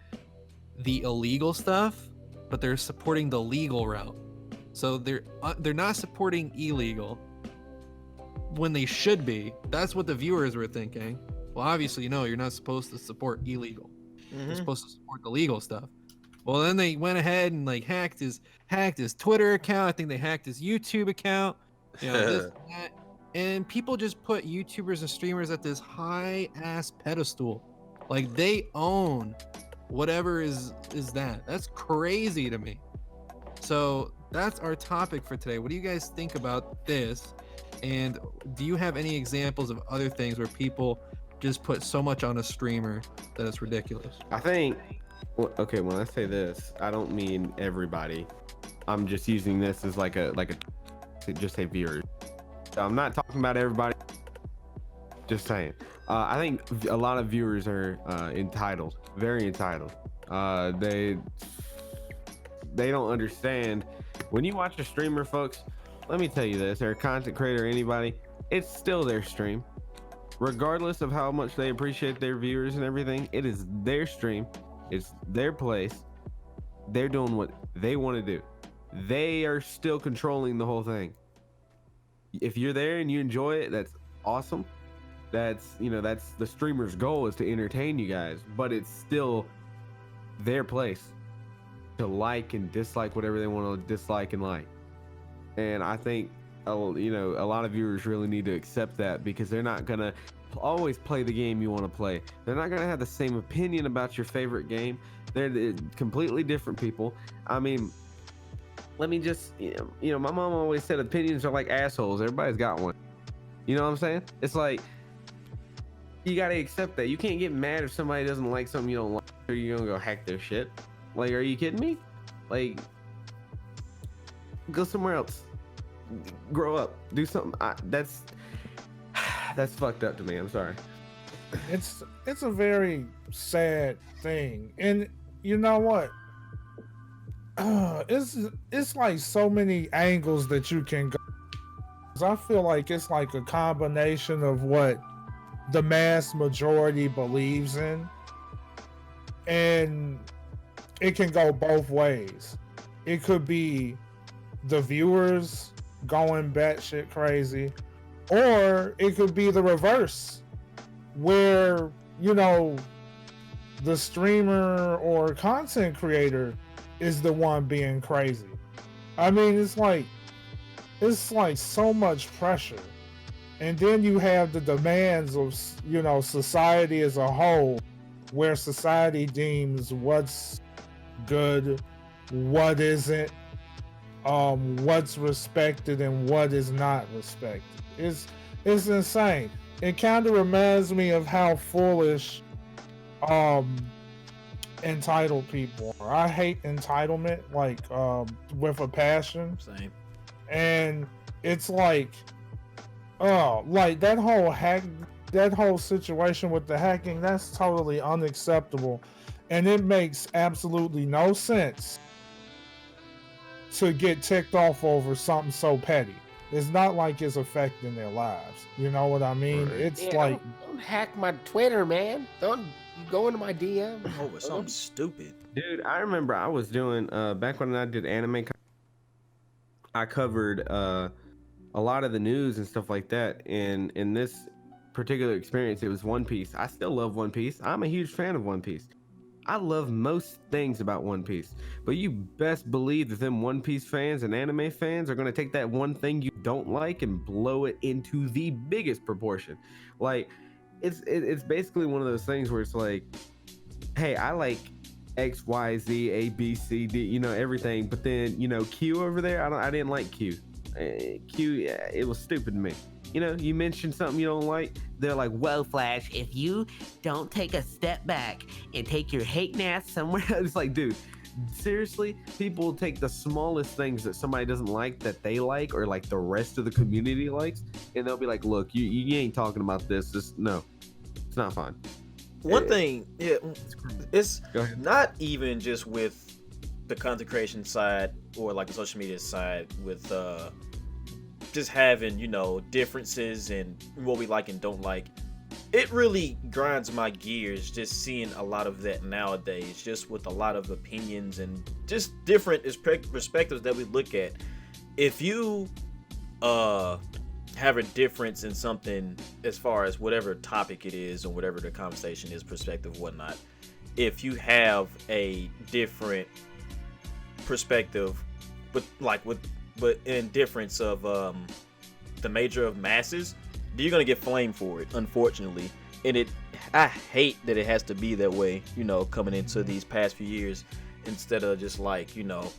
the illegal stuff, but they're supporting the legal route. So they're not supporting illegal when they should be. That's what the viewers were thinking. Well, obviously, no, you're not supposed to support illegal. You're supposed to support the legal stuff. Well, then they went ahead and like hacked his Twitter account. I think they hacked his YouTube account. This and that. And people just put YouTubers and streamers at this high ass pedestal. Like they own whatever is that. That's crazy to me. So that's our topic for today. What do you guys think about this? And do you have any examples of other things where people just put so much on a streamer that it's ridiculous? I think, okay, when I say this, I don't mean everybody. I'm just using this as like a just say viewers. I'm not talking about everybody. Just saying. I think a lot of viewers are entitled, very entitled. They don't understand. When you watch a streamer, folks, let me tell you this, or a content creator, anybody, it's still their stream. Regardless of how much they appreciate their viewers and everything, it is their stream. It's their place. They're doing what they want to do. They are still controlling the whole thing. If you're there and you enjoy it, that's awesome. That's the streamer's goal, is to entertain you guys, but it's still their place to like and dislike whatever they want to dislike and like. And I think a lot of viewers really need to accept that, because they're not gonna always play the game you want to play. They're not gonna have the same opinion about your favorite game. They're completely different people. I mean, let me just, my mom always said opinions are like assholes. Everybody's got one. You know what I'm saying? It's like, you gotta accept that. You can't get mad if somebody doesn't like something you don't like, or you're gonna go hack their shit. Like, are you kidding me? Like, go somewhere else. Grow up. Do something. That's fucked up to me. I'm sorry. It's a very sad thing, and you know what? It's like so many angles that you can go. I feel like it's like a combination of what the mass majority believes in, and it can go both ways. It could be the viewers going batshit crazy, or it could be the reverse, where the streamer or content creator is the one being crazy. I mean, it's like so much pressure. And then you have the demands of, society as a whole, where society deems what's good, what isn't, what's respected and what is not respected. It's insane. It kind of reminds me of how foolish entitled people are. I hate entitlement, like, with a passion. Same. And it's like, like that whole situation with the hacking, that's totally unacceptable. And it makes absolutely no sense to get ticked off over something so petty. It's not like it's affecting their lives. You know what I mean? Right. It's like, don't hack my Twitter, man. Don't go into my DM. Oh, it's something stupid. Dude, I remember I was doing back when I did anime. I covered a lot of the news and stuff like that. And in this particular experience, it was One Piece. I still love One Piece. I'm a huge fan of One Piece. I love most things about One Piece, but you best believe that them One Piece fans and anime fans are going to take that one thing you don't like and blow it into the biggest proportion. Like, it's basically one of those things where it's like, hey, I like X, Y, Z, A, B, C, D, everything, but then Q over there, I didn't like Q. Q, it was stupid to me. You mentioned something you don't like, they're like, well, Flash, if you don't take a step back and take your hate ass somewhere else. It's like, dude, seriously, people will take the smallest things that somebody doesn't like that they like, or like the rest of the community likes, and they'll be like, look, you ain't talking about this. No, it's not fun. One thing, it's Go ahead. not even just with the content creation side or like the social media side with just having, differences in what we like and don't like. It really grinds my gears just seeing a lot of that nowadays, just with a lot of opinions and just different perspectives that we look at. If you have a difference in something as far as whatever topic it is or whatever the conversation is, perspective, whatnot, if you have a different perspective but in difference of the major of masses, you're gonna get flamed for it, unfortunately. And it I hate that it has to be that way, you know, coming into these past few years, instead of just like, you know,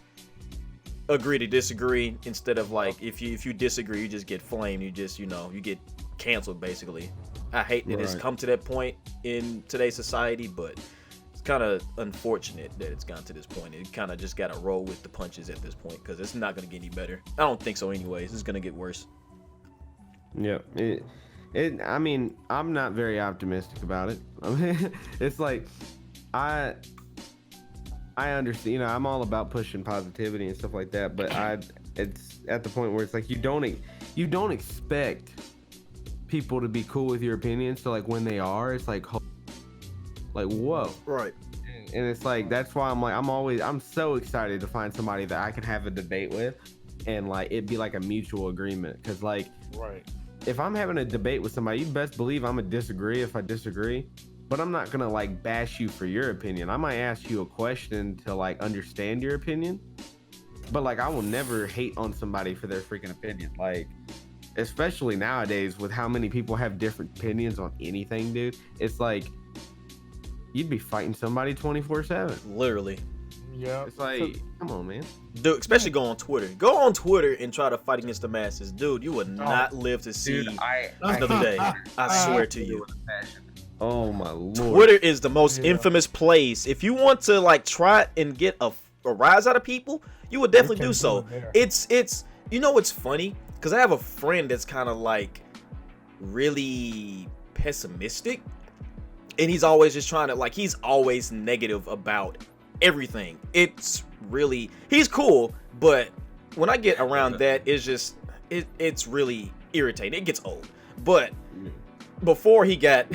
agree to disagree, instead of like if you disagree, you just get flamed, you just, you know, you get canceled basically. I hate that it's Right. come to that point in today's society, but it's kind of unfortunate that it's gotten to this point. It kind of just got to roll with the punches at this point, because it's not going to get any better. I don't think so anyways. It's going to get worse. Yeah, I mean, I'm not very optimistic about it. I mean, it's like, I understand, you know, I'm all about pushing positivity and stuff like that, but it's at the point where it's like you don't expect people to be cool with your opinions. So like when they are, it's like whoa. Right. And it's like, that's why I'm so excited to find somebody that I can have a debate with, and like it'd be like a mutual agreement. Because like, Right. if I'm having a debate with somebody, you best believe I'm gonna disagree if I disagree, but I'm not gonna like bash you for your opinion. I might ask you a question to like understand your opinion, but like I will never hate on somebody for their freaking opinion. Like, especially nowadays with how many people have different opinions on anything, dude. It's like you'd be fighting somebody 24/7. Literally. Yeah. It's like, come on, man. Dude, especially go on Twitter. Go on Twitter and try to fight against the masses. Dude, you would not live to see another day. I swear to you. Oh my lord. Twitter is the most Yeah. infamous place. If you want to like try and get a rise out of people, you would definitely can do do so. it there. It's you know what's funny? Because I have a friend that's kind of like really pessimistic, and he's always just trying to like, he's always negative about everything. It's really, he's cool, but when I get around that, it's just it's really irritating. It gets old. But before he got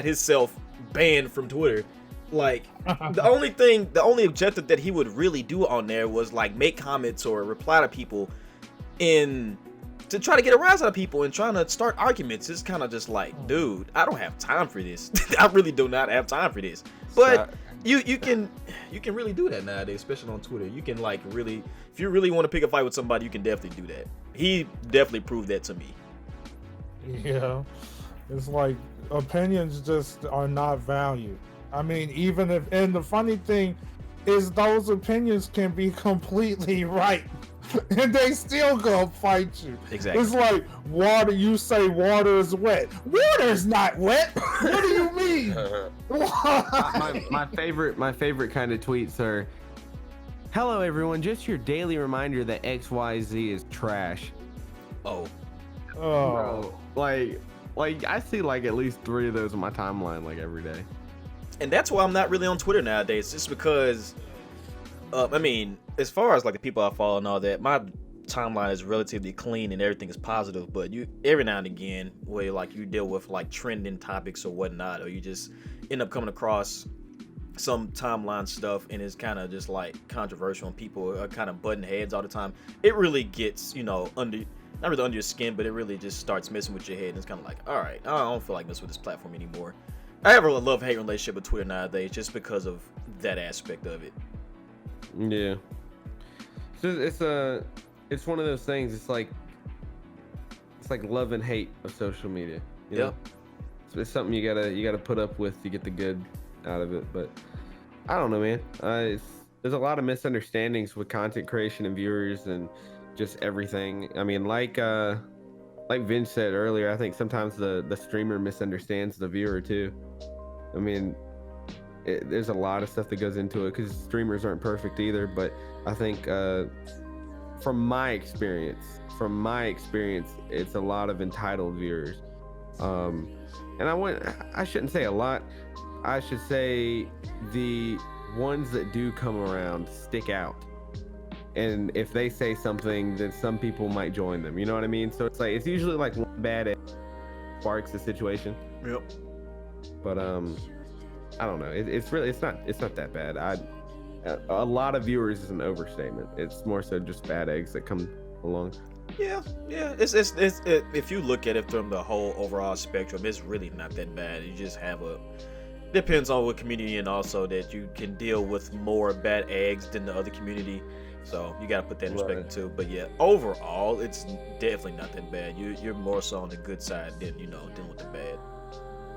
himself banned from Twitter, like the only objective that he would really do on there was like make comments or reply to people in to try to get a rise out of people and trying to start arguments. It's kind of just like, dude, I don't have time for this. I really do not have time for this. But you can really do that nowadays, especially on Twitter. You can like really, if you really want to pick a fight with somebody, you can definitely do that. He definitely proved that to me. Yeah. It's like opinions just are not valued. I mean, even if, and the funny thing is those opinions can be completely right. And they still gonna fight you. Exactly. It's like water. You say water is wet. Water's not wet. What do you mean? my favorite kind of tweets are, "Hello everyone, just your daily reminder that XYZ is trash." Oh, Oh, Like I see like at least 3 of those on my timeline like every day. and that's why I'm not really on Twitter nowadays, just because I mean, as far as like the people I follow and all that, my timeline is relatively clean and everything is positive, but you every now and again where like you deal with like trending topics or whatnot, or you just end up coming across some timeline stuff and it's kind of just like controversial and people are kind of butting heads all the time. It really gets, you know, not really under your skin, but it really just starts messing with your head, and it's kind of like, all right, I don't feel like messing with this platform anymore. I have a love-hate relationship with Twitter nowadays just because of that aspect of it. Yeah. So it's one of those things. It's like love and hate of social media. You know? So it's something you gotta put up with to get the good out of it. But I don't know, man. There's a lot of misunderstandings with content creation and viewers and just everything. I mean, like Vince said earlier, I think sometimes the streamer misunderstands the viewer too. I mean, there's a lot of stuff that goes into it because streamers aren't perfect either. But I think from my experience, it's a lot of entitled viewers. And I shouldn't say a lot. I should say the ones that do come around stick out. And if they say something, then some people might join them. You know what I mean? So it's like, it's usually like one bad egg sparks the situation. Yep. But I don't know. It's not that bad. A lot of viewers is an overstatement. It's more so just bad eggs that come along. Yeah. It's if you look at it from the whole overall spectrum, it's really not that bad. You just have depends on what community, and also that you can deal with more bad eggs than the other community. So you gotta put that in perspective too. But yeah, overall, it's definitely not that bad. You're more so on the good side than, you know, dealing with the bad.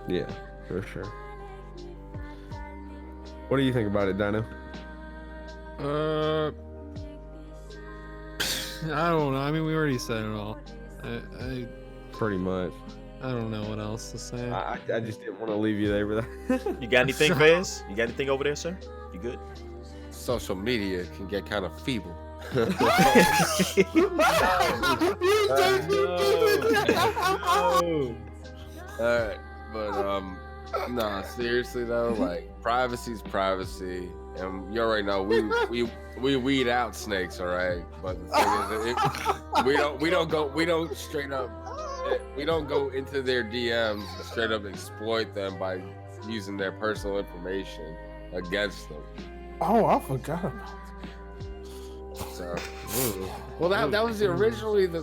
Yeah, for sure. What do you think about it, Dino? I don't know. I mean, we already said it all. I Pretty much. I don't know what else to say. I just didn't want to leave you there with that. You got anything, Fez? You got anything over there, sir? You good? Social media can get kind of feeble. Alright, but nah, seriously though, like privacy's privacy, and you already know we weed out snakes, all right. But the thing is, we don't straight up, we don't go into their DMs and straight up exploit them by using their personal information against them. Oh, I forgot about So, well, that was originally the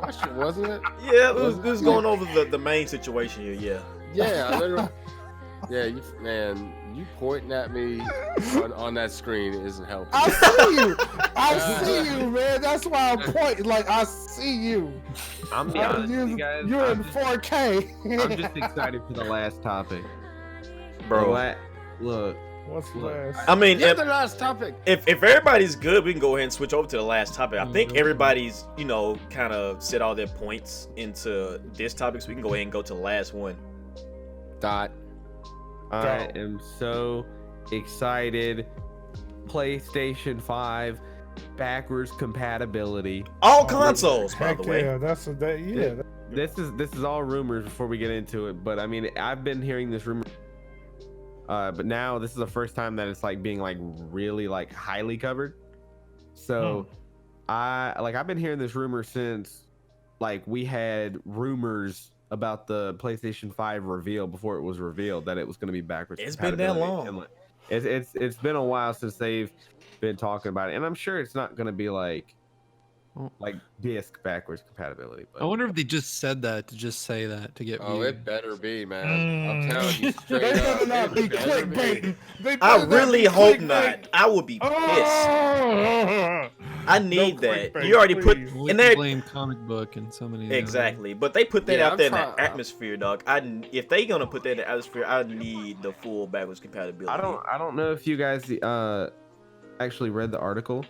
question, wasn't it? Yeah, it was going over the main situation here. Yeah. Yeah, I literally. Yeah, you pointing at me on that screen isn't helping. I see you. I see you, man. That's why I'm pointing. Like, I see you. I'm be honest with you guys. You're in 4K. I'm just excited for the last topic. Bro. Look. What's the last? I mean, That's the last topic. if everybody's good, we can go ahead and switch over to the last topic. I think everybody's, kind of set all their points into this topic, so we can go ahead and go to the last one. Dot. I am so excited. PlayStation 5 backwards compatibility. All consoles, by Heck the way. yeah, yeah. This is all rumors before we get into it, but I mean, I've been hearing this rumor. But now this is the first time that it's like being like really like highly covered. So I've been hearing this rumor since like we had rumors about the PlayStation 5 reveal before it was revealed that it was going to be backwards. It's been that long. And, like, it's been a while since they've been talking about it, and I'm sure it's not going to be like disc backwards compatibility. But I wonder if they just said that to just say that to get Oh, viewed. it better be, man. I'm telling you They straight better up. not be It better be. clickbaiting. I really hope not. I would be pissed. Oh, I need no that. clickbait, You already put please. We and can they blame comic book and so many. exactly, but they put that Yeah, out I'm there in trying- the atmosphere, dog. If they gonna put that in the atmosphere, I need the full backwards compatibility. I don't know if you guys actually read the article,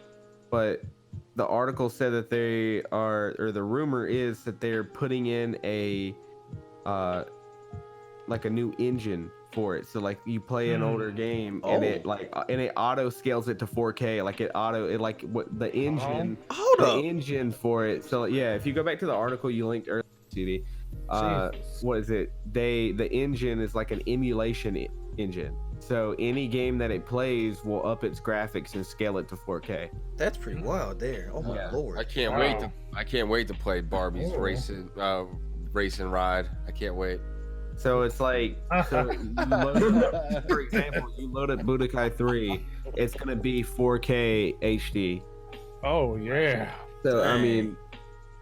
but the article said that they are, or the rumor is that they're putting in a like a new engine for it. So like you play an older game and it auto scales it to 4K. Like what the engine Hold the up. engine for it. So yeah, if you go back to the article you linked earlier, CD, what is it? The engine is like an emulation engine. So any game that it plays will up its graphics and scale it to 4K. That's pretty wild there. Oh my Yeah. lord. I can't wait to play Barbie's racing ride. I can't wait. So it's like, for example, you load up Budokai 3, it's gonna be 4K HD. Oh yeah. So I mean,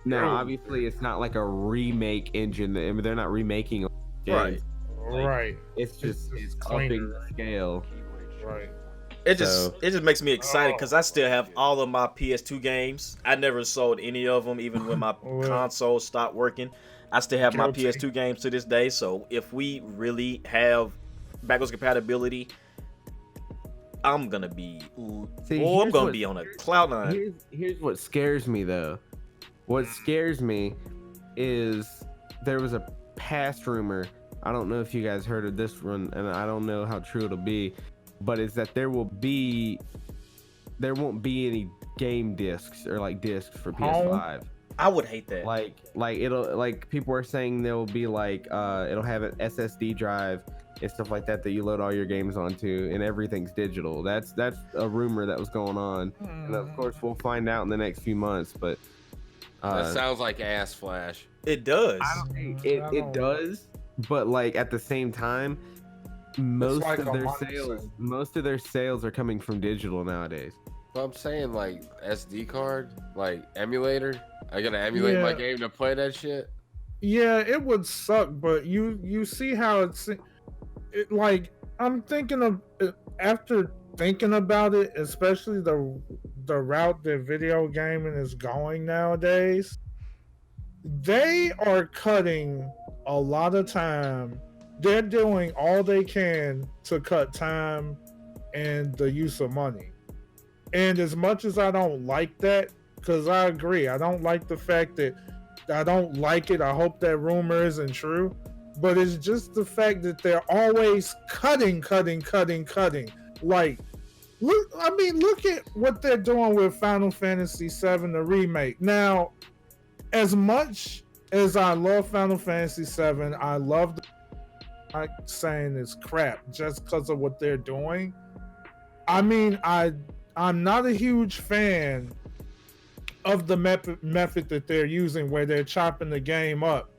now Bro. obviously it's not like a remake engine. I mean, they're not remaking games. Right. Right. It's just It's upping cleaner. the scale. Right. It just So- it just makes me excited because I still have all of my PS2 games. I never sold any of them, even when my Well, console stopped working. I still have my guilty. PS2 games to this day. So if we really have backwards compatibility, I'm gonna be. I'm here's gonna what- be on a cloud nine. Here's what scares me though. What scares me is there was a past rumor. I don't know if you guys heard of this one, and I don't know how true it'll be, but it's that there won't be any game discs or like discs for PS5. I would hate that. Like it'll like people are saying there will be like it'll have an SSD drive and stuff like that you load all your games onto, and everything's digital. That's a rumor that was going on, and of course we'll find out in the next few months. But That sounds like ass flash. It does. it does, but like at the same time, most like of a their mindset. sales are coming from digital nowadays. But I'm saying like SD card, like emulator. I gotta emulate my Yeah. game to play that shit. Yeah, it would suck, but you see how like I'm thinking of after thinking about it, especially the route that video gaming is going nowadays. They are cutting a lot of time they're doing all they can to cut time and the use of money. And as much as I don't like that, because I agree, I don't like the fact that I don't like it. I hope that rumor isn't true. But it's just the fact that they're always cutting. Like, look at what they're doing with Final Fantasy VII, the remake. Now, as much as I love Final Fantasy VII, I love I'm saying it's crap just because of what they're doing. I mean, I'm not a huge fan of the method that they're using, where they're chopping the game up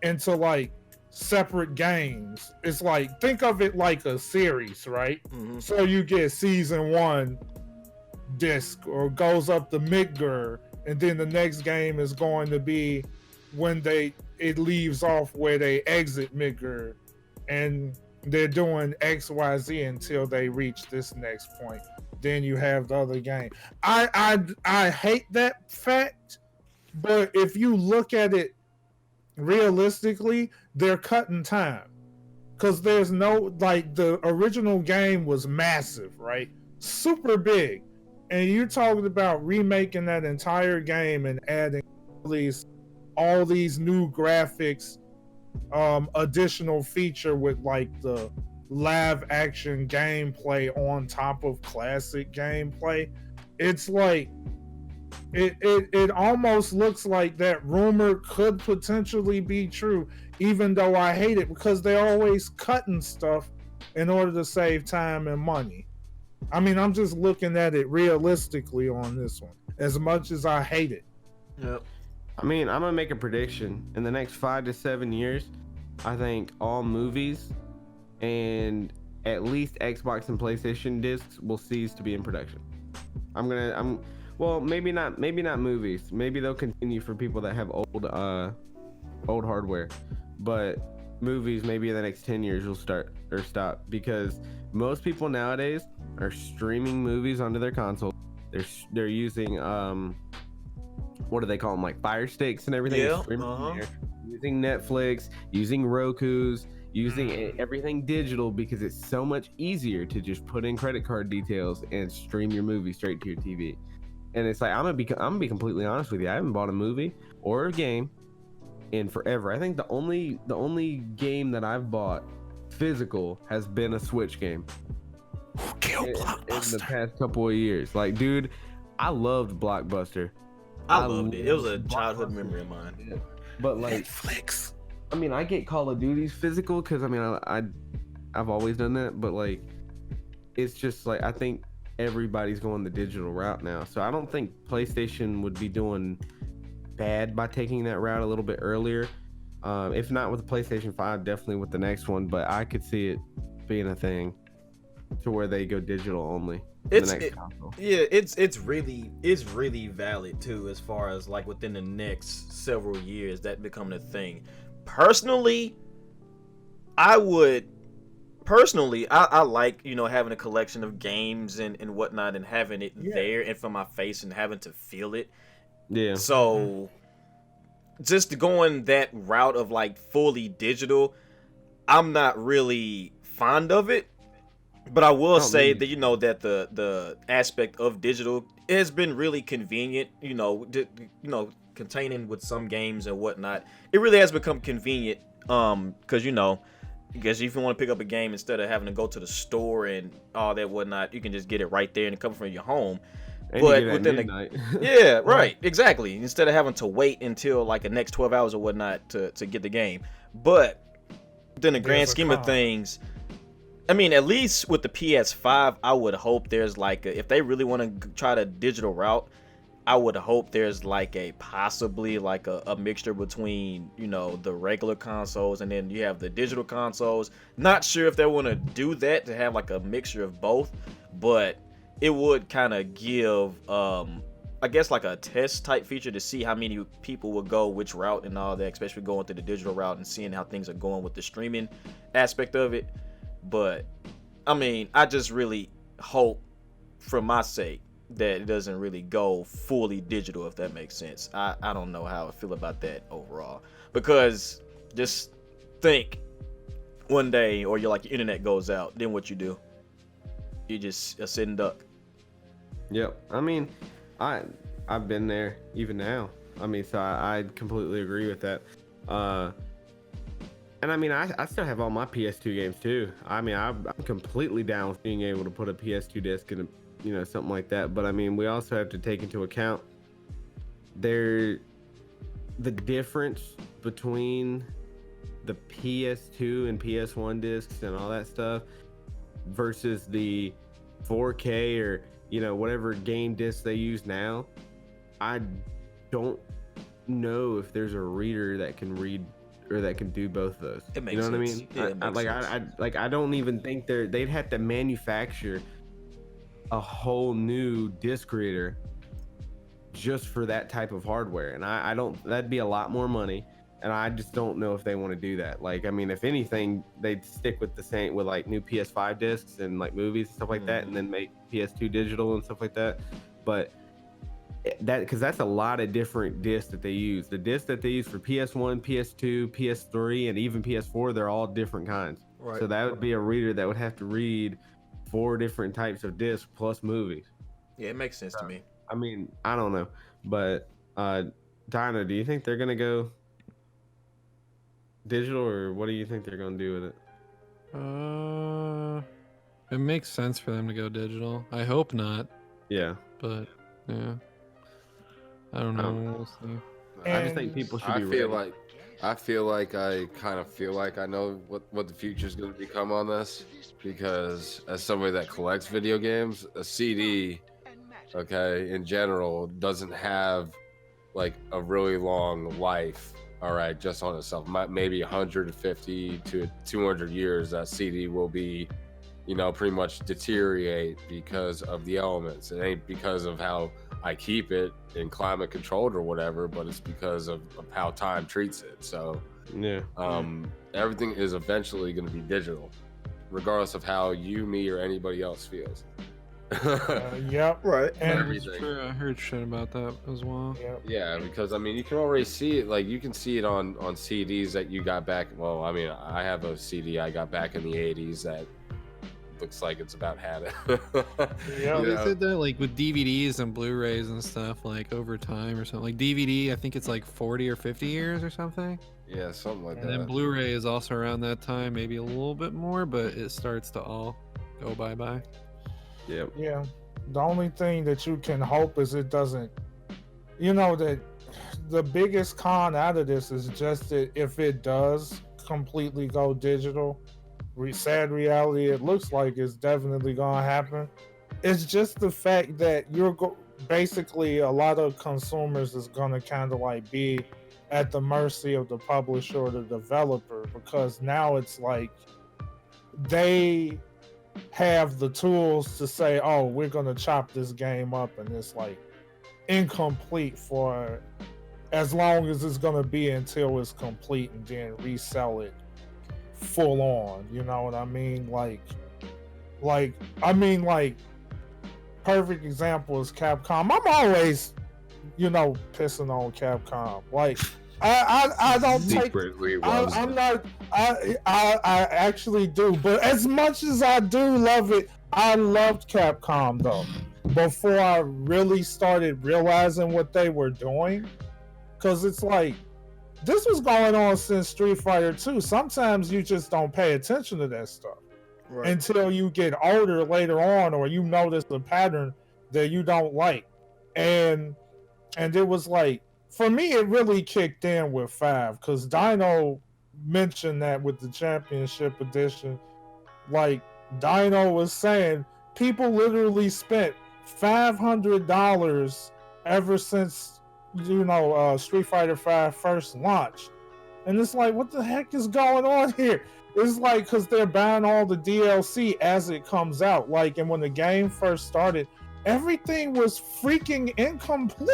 into like separate games. It's like, think of it like a series, right? Mhm. So you get season 1 disc, or goes up to Midgar, and then the next game is going to be when it leaves off where they exit Midgar, and they're doing XYZ until they reach this next point. Then you have the other game. I hate that fact, but if you look at it realistically, they're cutting time. Because there's no, like, the original game was massive, right? Super big. And you're talking about remaking that entire game and adding all these new graphics, additional feature with like the live action gameplay on top of classic gameplay. It's like it almost looks like that rumor could potentially be true, even though I hate it, because they're always cutting stuff in order to save time and money. I mean, I'm just looking at it realistically on this one, as much as I hate it. Yep. I mean, I'm gonna make a prediction. In the next 5 to 7 years, I think all movies and at least Xbox and PlayStation discs will cease to be in production. Well, maybe not movies. Maybe they'll continue for people that have old hardware. But movies, maybe in the next 10 years will start or stop, because most people nowadays are streaming movies onto their console. They're using what do they call them, like Fire Sticks and everything. Yeah, Using Netflix, using Roku's, using everything digital, because it's so much easier to just put in credit card details and stream your movie straight to your TV. And it's like, I'm gonna be completely honest with you, I haven't bought a movie or a game in forever. I think the only game that I've bought physical has been a Switch game in the past couple of years. Like, dude, I loved Blockbuster. I loved it. It was a childhood memory of mine. Yeah. But like Netflix. I mean, I get Call of Duty's physical because I mean, I've always done that. But like, it's just like, I think everybody's going the digital route now. So I don't think PlayStation would be doing bad by taking that route a little bit earlier. If not with the PlayStation 5, definitely with the next one. But I could see it being a thing to where they go digital only. It's really valid too, as far as like within the next several years that becoming a thing. Personally, I like, having a collection of games and whatnot, and having it there and for my face and having to feel it. Yeah. So just going that route of like fully digital, I'm not really fond of it. But I will say that, that the aspect of digital has been really convenient, containing with some games and whatnot. It really has become convenient, because, because if you want to pick up a game, instead of having to go to the store and all that whatnot, you can just get it right there and it comes from your home. And but you get within midnight. Yeah, right, exactly. Instead of having to wait until like the next 12 hours or whatnot to get the game. But within the grand scheme of things, I mean, at least with the PS5, I would hope there's like if they really want to try the digital route, I would hope there's like possibly like a mixture between, the regular consoles and then you have the digital consoles. Not sure if they want to do that, to have like a mixture of both, but it would kind of give, I guess, like a test type feature to see how many people will go which route and all that, especially going through the digital route and seeing how things are going with the streaming aspect of it. But I mean, I just really hope, for my sake, that it doesn't really go fully digital, if that makes sense. I don't know how I feel about that overall, because Just think one day, or your internet goes out, then what you do? You just a sitting duck. Yep. I mean, I've been there even now. I mean, so I completely agree with that. And I mean, I still have all my PS2 games too. I mean, I'm completely down with being able to put a PS2 disc in something like that. But I mean, we also have to take into account the difference between the PS2 and PS1 discs and all that stuff versus the 4K or whatever game disc they use now. I don't know if there's a reader that can read or that can do both of those. It makes you know sense. what I mean? Yeah, I don't even think they'd have to manufacture a whole new disc reader just for that type of hardware, and I don't. That'd be a lot more money, and I just don't know if they want to do that. Like, I mean, if anything, they'd stick with the same with like new PS5 discs and like movies and stuff like that, and then make PS2 digital and stuff like that. But because that's a lot of different discs that they use. The discs that they use for PS1, PS2, PS3, and even PS4, they're all different kinds. Right. So that would be a reader that would have to read 4 different types of discs plus movies. Yeah, it makes sense to me. I mean, I don't know, but Dino, do you think they're gonna go digital, or what do you think they're gonna do with it? It makes sense for them to go digital. I hope not, Yeah, but yeah, I don't know. We'll see. I just think people should be ready. I feel like I kind of feel like I know what the future is going to become on this, because as somebody that collects video games, a CD, okay, in general, doesn't have like a really long life. All right, just on itself, maybe 150 to 200 years, that CD will be, pretty much deteriorate because of the elements. It ain't because of how I keep it in climate controlled or whatever, but it's because of how time treats it. So Yeah. Everything is eventually going to be digital, regardless of how you, me, or anybody else feels. Yep. Right. And Everything. Sure, I heard shit about that as well. yep. Yeah, because I mean, you can already see it. Like, you can see it on CDs that you got back. Well, I mean, I have a CD I got back in the 80s that looks like it's about had it. Yeah. They said that like with DVDs and Blu-rays and stuff, like over time or something. Like DVD, I think it's like 40 or 50 years or something. Yeah, something like And then that. Blu-ray is also around that time, maybe a little bit more, but it starts to all go bye-bye. Yep. Yeah. The only thing that you can hope is it doesn't, that the biggest con out of this is just that if it does completely go digital, sad reality, it looks like it's definitely going to happen. It's just the fact that basically a lot of consumers is going to kind of like be at the mercy of the publisher or the developer, because now it's like they have the tools to say, oh, we're going to chop this game up and it's like incomplete for as long as it's going to be until it's complete, and then resell it full on. You know what I mean? Like perfect example is Capcom. I'm always pissing on Capcom. Like I don't Secretly take loves I'm it. not I actually do, but as much as I do love it, I loved Capcom though before I really started realizing what they were doing, because it's like this was going on since Street Fighter 2. Sometimes you just don't pay attention to that stuff until you get older later on, or you notice a pattern that you don't like. And it was like, for me, it really kicked in with 5, because Dino mentioned that with the Championship Edition. Like, Dino was saying, people literally spent $500 ever since Street Fighter 5 first launched. And it's like, what the heck is going on here? It's like, because they're buying all the DLC as it comes out. Like, and when the game first started, everything was freaking incomplete.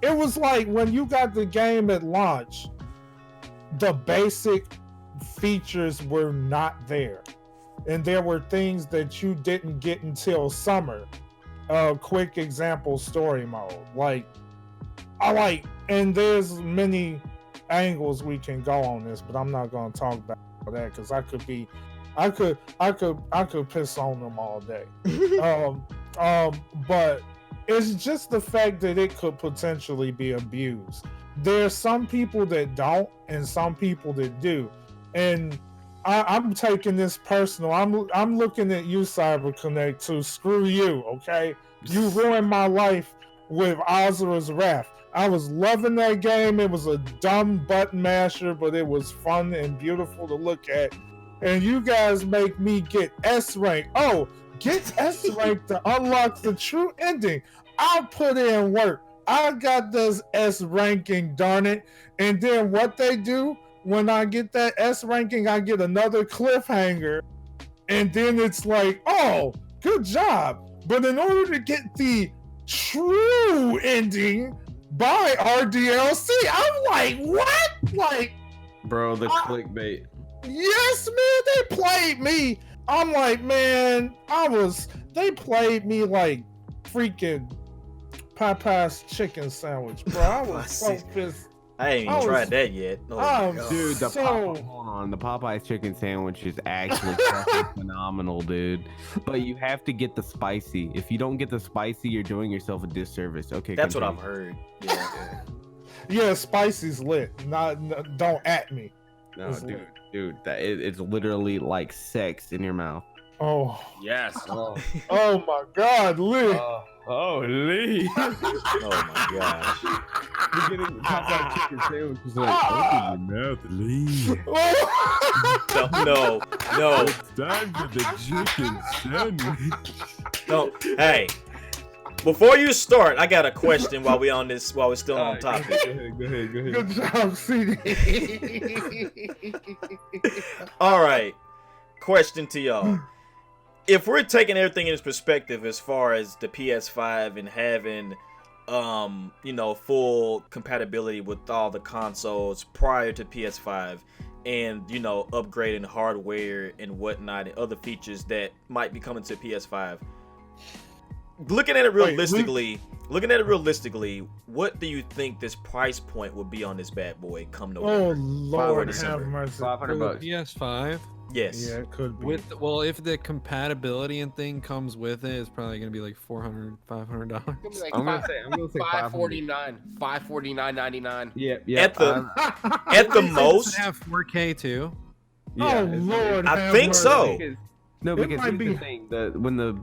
It was like when you got the game at launch, the basic features were not there. And there were things that you didn't get until summer. Quick example, story mode. And there's many angles we can go on this, but I'm not going to talk about that because I could piss on them all day. But it's just the fact that it could potentially be abused. There's some people that don't, and some people that do, and I'm taking this personal. I'm looking at you, CyberConnect, too. Screw you, okay? You ruined my life with Azura's Wrath. I was loving that game. It was a dumb button masher, but it was fun and beautiful to look at. And you guys make me get S rank. Oh, get S rank to unlock the true ending. I'll put in work. I got this S ranking, darn it. And then what they do when I get that S ranking, I get another cliffhanger. And then it's like, oh, good job. But in order to get the true ending by RDLC, I'm like, what? Like, Bro, the clickbait. yes, man, they played me. I'm like, man, they played me like freaking Popeye's chicken sandwich, bro. I was so pissed. I ain't even tried that yet. Oh, my God. Dude, the so- Popeye's chicken sandwich is actually fucking phenomenal, dude. But you have to get the spicy. If you don't get the spicy, you're doing yourself a disservice. Okay, That's what I've continue. heard. Yeah. Yeah, spicy's lit. Don't at me. No, It's dude, it's literally like sex in your mouth. Oh, Yes. oh my God, lit. Oh, Lee. Oh my gosh. You're getting Popeye's chicken sandwich is like, open your mouth, Lee. No. It's time for the chicken sandwich. No. Hey. Before you start, I got a question while we're still on topic. Go ahead. Good job, CD. All right. Question to y'all. If we're taking everything in its perspective as far as the PS5 and having full compatibility with all the consoles prior to PS5 and upgrading hardware and whatnot and other features that might be coming to PS5. Looking at it realistically, what do you think this price point would be on this bad boy come November? Oh Lord, December. have mercy. $500. PS5. Yes. Yeah, it could be. If the compatibility and thing comes with it, it's probably gonna be like $400, $500. I'm gonna say $549, $549.99. Yeah. At the most, have 4K too. Oh Lord, I have think mercy. so. Because might here's be- the thing: when the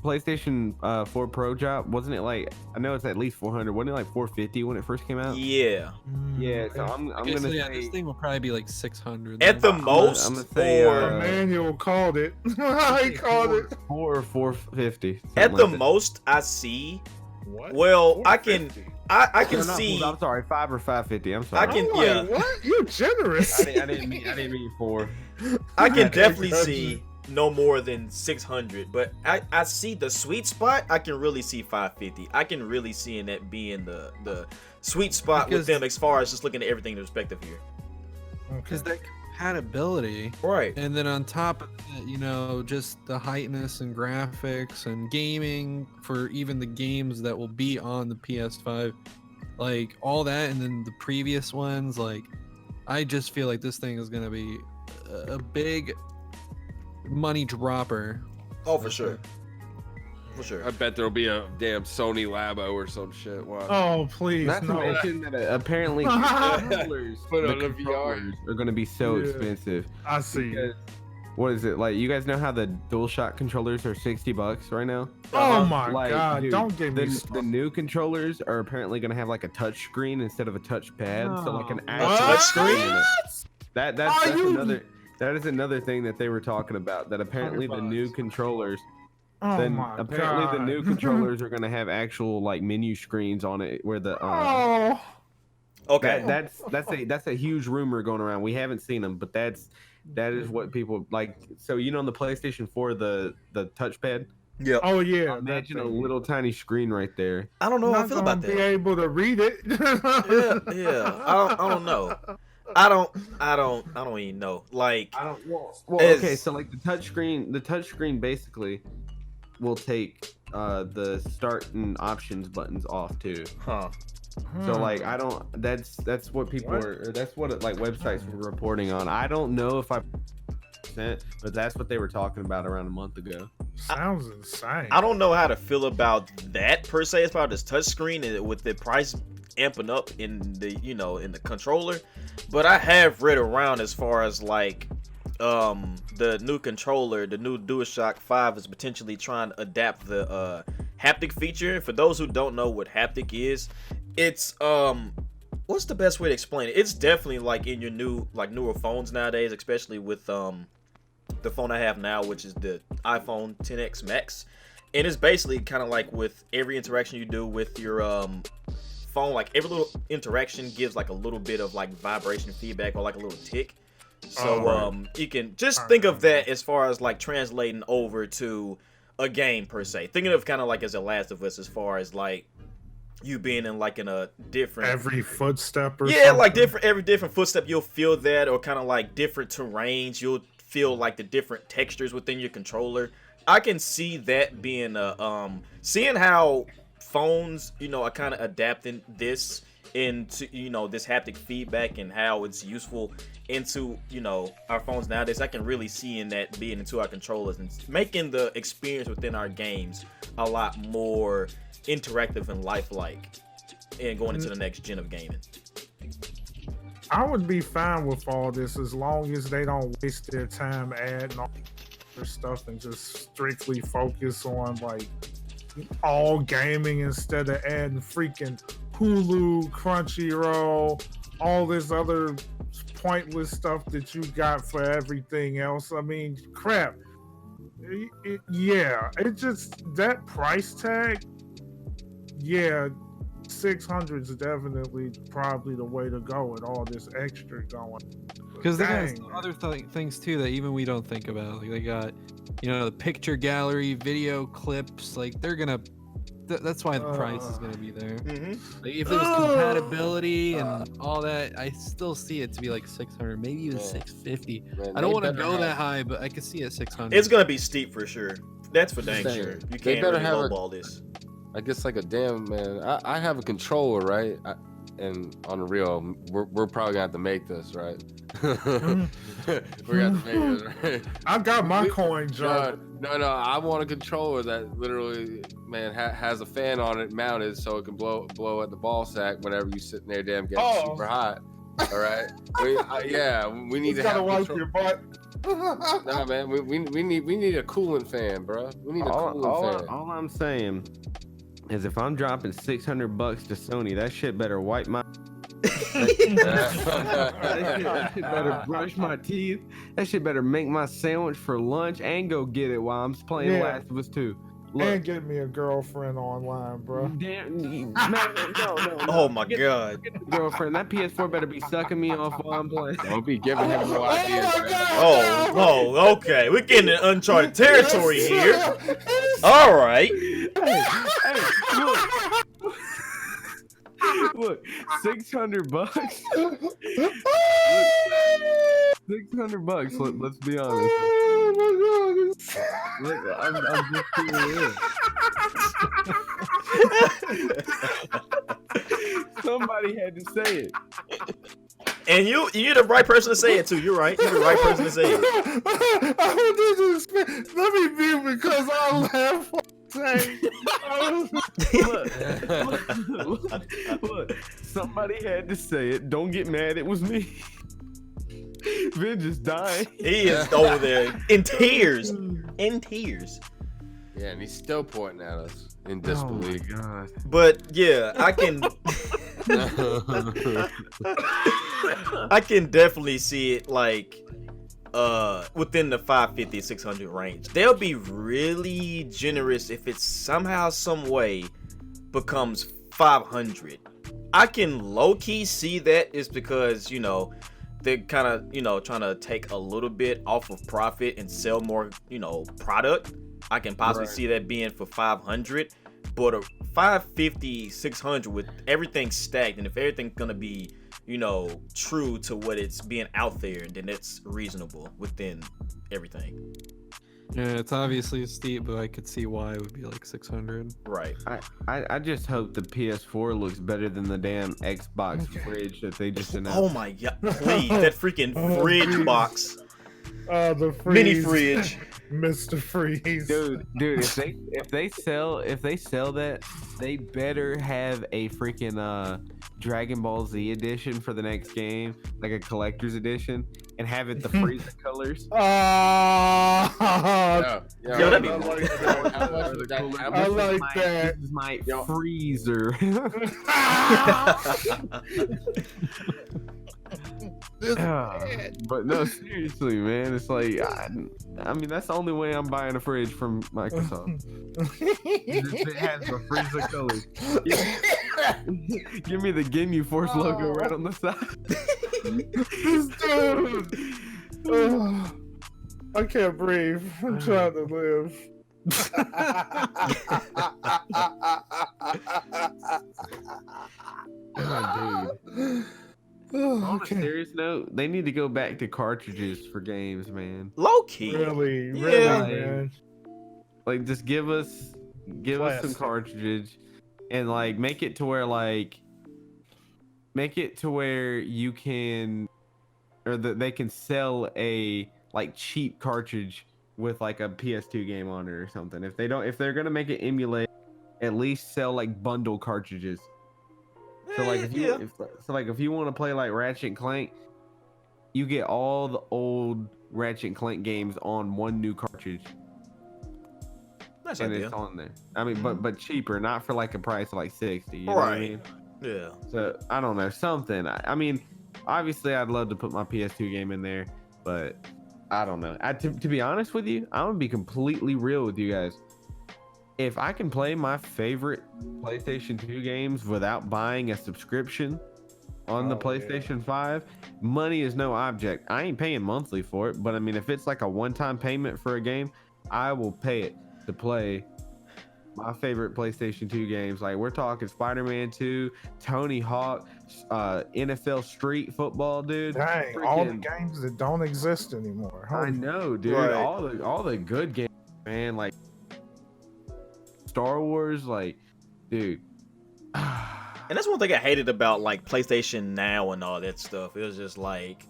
PlayStation 4 Pro dropped, wasn't it like, I know it's at least 400, wasn't it like 450 when it first came out? yeah. Yeah, so I'm Okay, gonna so yeah, say this thing will probably be like 600. At the then. most, I'm gonna say, or Emmanuel called it. He called it. 4 or 450. at the most. most I see. What? Well, I can I'm see. I'm sorry, 5 or 550. I'm sorry. I can- I'm like, yeah. what? You generous. I didn't mean 4. I can Okay, definitely gotcha. see no more than 600, but I see the sweet spot. I can really see 550. I can really see in that being the sweet spot with Because- them as far as just looking at everything in perspective here. Because that compatibility, Right. and then on top of that, just the heightness and graphics and gaming for even the games that will be on the PS5, like all that, and then the previous ones, like I just feel like this thing is gonna be a big money dropper. Oh, for sure. For sure. I bet there'll be a damn Sony Labo or some shit. Wow. Oh please, Not to no. mention that apparently Put on the a VR. controllers are going to be so Yeah. expensive. I see. Because, what is it like? You guys know how the DualShock controllers are $60 right now? Oh my Like, God! dude, Don't get me the started. new controllers are apparently going to have like a touch screen instead of a touch pad, so like an Oh, actual touch screen? in it. That's Are you- another. That is another thing that they were talking about. That apparently the new controllers, Oh then my apparently God. the new controllers are going to have actual like menu screens on it, where the Oh. Okay. that's a huge rumor going around. We haven't seen them, but that is what people like. So on the PlayStation 4, the touchpad. Yeah. Oh yeah. Imagine that a thing. little tiny screen right there. I don't know how I Not feel gonna about Be that. able to read it. Yeah. I don't know. I don't even know. Like, I don't. Well, Is- okay. So like the touchscreen basically will take the start and options buttons off too. huh. So like I don't. That's what people What? are. Or that's what like websites were reporting on. I don't know if I percent, but that's what they were talking about around a month ago. Sounds insane. I don't know how to feel about that per se. As far as this touchscreen and with the price amping up in the in the controller, but I have read around as far as like the new controller, the new DualShock 5 is potentially trying to adapt the haptic feature. For those who don't know what haptic is, it's what's the best way to explain it? It's definitely like in your newer phones nowadays, especially with the phone I have now, which is the iPhone XS Max, and it's basically kind of like with every interaction you do with your phone, like every little interaction gives like a little bit of like vibration feedback or like a little tick. So you can just think of that as far as like translating over to a game per se. Thinking of kind of like as The Last of Us, as far as like you being in like in a different Every footstep or yeah, something. like every different footstep you'll feel that, or kind of like different terrains you'll feel like the different textures within your controller. I can see that being seeing how phones are kind of adapting this into this haptic feedback and how it's useful into our phones nowadays. I can really see in that being into our controllers and making the experience within our games a lot more interactive and lifelike, and going into the next gen of gaming. I would be fine with all this as long as they don't waste their time adding all their stuff and just strictly focus on like all gaming instead of adding freaking Hulu, Crunchyroll, all this other pointless stuff that you got for everything else. I mean, crap. It just, that price tag, yeah, 600 is definitely probably the way to go with all this extra going. Because they got Dang. some other things too that even we don't think about. Like they got, the picture gallery, video clips. Like they're gonna. That's why the price is gonna be there. Mm-hmm. Like if it was compatibility and all that, I still see it to be like 600, maybe even 650. Man, I don't they want to better go have- that high, but I could see it 600. It's gonna be steep for sure. That's for dang Same. sure. You They can't better really have a- lowball this. I guess like a damn man. I have a controller, right? And on the real, we're probably gonna have to make this, right? We're gonna have to make this, right? I got my coin, Joe. No. I want a controller that literally, man, has a fan on it mounted so it can blow at the ball sack whenever you sitting there, damn, getting super hot. All right. We need to Gotta have wipe control. your butt. Nah, man, we need a cooling fan, bro. We need a cooling fan. All I'm saying is if I'm dropping $600 to Sony, that shit better wipe my. That shit better brush my teeth. That shit better make my sandwich for lunch and go get it while I'm playing Yeah. Last of Us 2. And Look, get me a girlfriend online, bro. damn, no. Oh my god. Girlfriend, that PS4 better be sucking me off while I'm playing. Don't be giving him no Oh ideas. my man. God. Oh, okay. We're getting in uncharted territory here. All right. Hey, look, $600. $600. Let's be honest. Look, I'm just curious. Somebody had to say it. And you're the right person to say it too. You're right. You're the right person to say it. Let me be because I laugh. Look, somebody had to say it. Don't get mad. It was me. Vin just dying. He is over there in tears. In tears. Yeah, and he's still pointing at us in Oh disbelief. my god. But yeah, I can definitely see it like within the 550 600 range. They'll be really generous if it somehow some way becomes 500. I can low-key see that is because they're kind of trying to take a little bit off of profit and sell more product. I can possibly see that being for 500, but a 550 600 with everything stacked, and if everything's gonna be true to what it's being out there, then it's reasonable within everything. Yeah, it's obviously steep, but I could see why it would be like 600. Right. I just hope the PS4 looks better than the damn Xbox fridge that they just announced. Oh my god! Please, that freaking fridge box, The freeze. mini fridge. Mr. Freeze. Dude, if they sell that, they better have a freaking Dragon Ball Z edition for the next game, like a collector's edition, and have it the Frieza colors. Yo, that'd be how much would that have? I like that. This is my Yo. freezer. But no, seriously, man, it's like I mean that's the only way I'm buying a fridge from Microsoft. It has the Frieza colors. Give me the Ginyu Force logo right on the side. This dude. I can't breathe. I'm trying to live. Oh, dude. On a serious note, they need to go back to cartridges for games, man. Low key. Really, Yeah. man. Like, just give us some Classic. cartridge, and like make it to where you can, or that they can sell a like cheap cartridge with like a PS2 game on it or something. If they're gonna make it emulate, at least sell like bundle cartridges. So like if you want to play like Ratchet and Clank, you get all the old Ratchet and Clank games on one new cartridge, That's and idea. it's on there. I mean, but cheaper, not for like a price of like 60. You know what I Right. mean? Yeah. So I don't know, something. I mean, obviously I'd love to put my PS2 game in there, but I don't know. To be honest with you, I'm gonna be completely real with you guys. If I can play my favorite PlayStation 2 games without buying a subscription on the PlayStation 5, money is no object. I ain't paying monthly for it, but I mean, if it's like a one-time payment for a game, I will pay it to play my favorite PlayStation 2 games. Like, we're talking Spider-Man 2, Tony Hawk, NFL Street Football, dude. Dang, all the Freaking- games that don't exist anymore. I know, dude. Right. All the good games, man. Like Star Wars, like, dude. And that's one thing I hated about like PlayStation Now and all that stuff. It was just like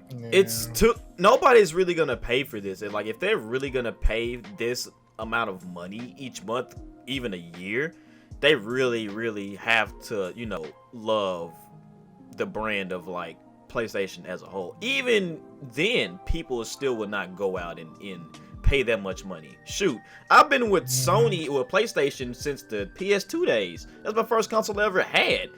Yeah. it's too nobody's really gonna pay for this. And like if they're really gonna pay this amount of money each month, even a year, they really, really have to, love the brand of like PlayStation as a whole. Even then, people still would not go out and pay that much money. Shoot, I've been with Sony or PlayStation since the PS2 days. That's my first console I ever had.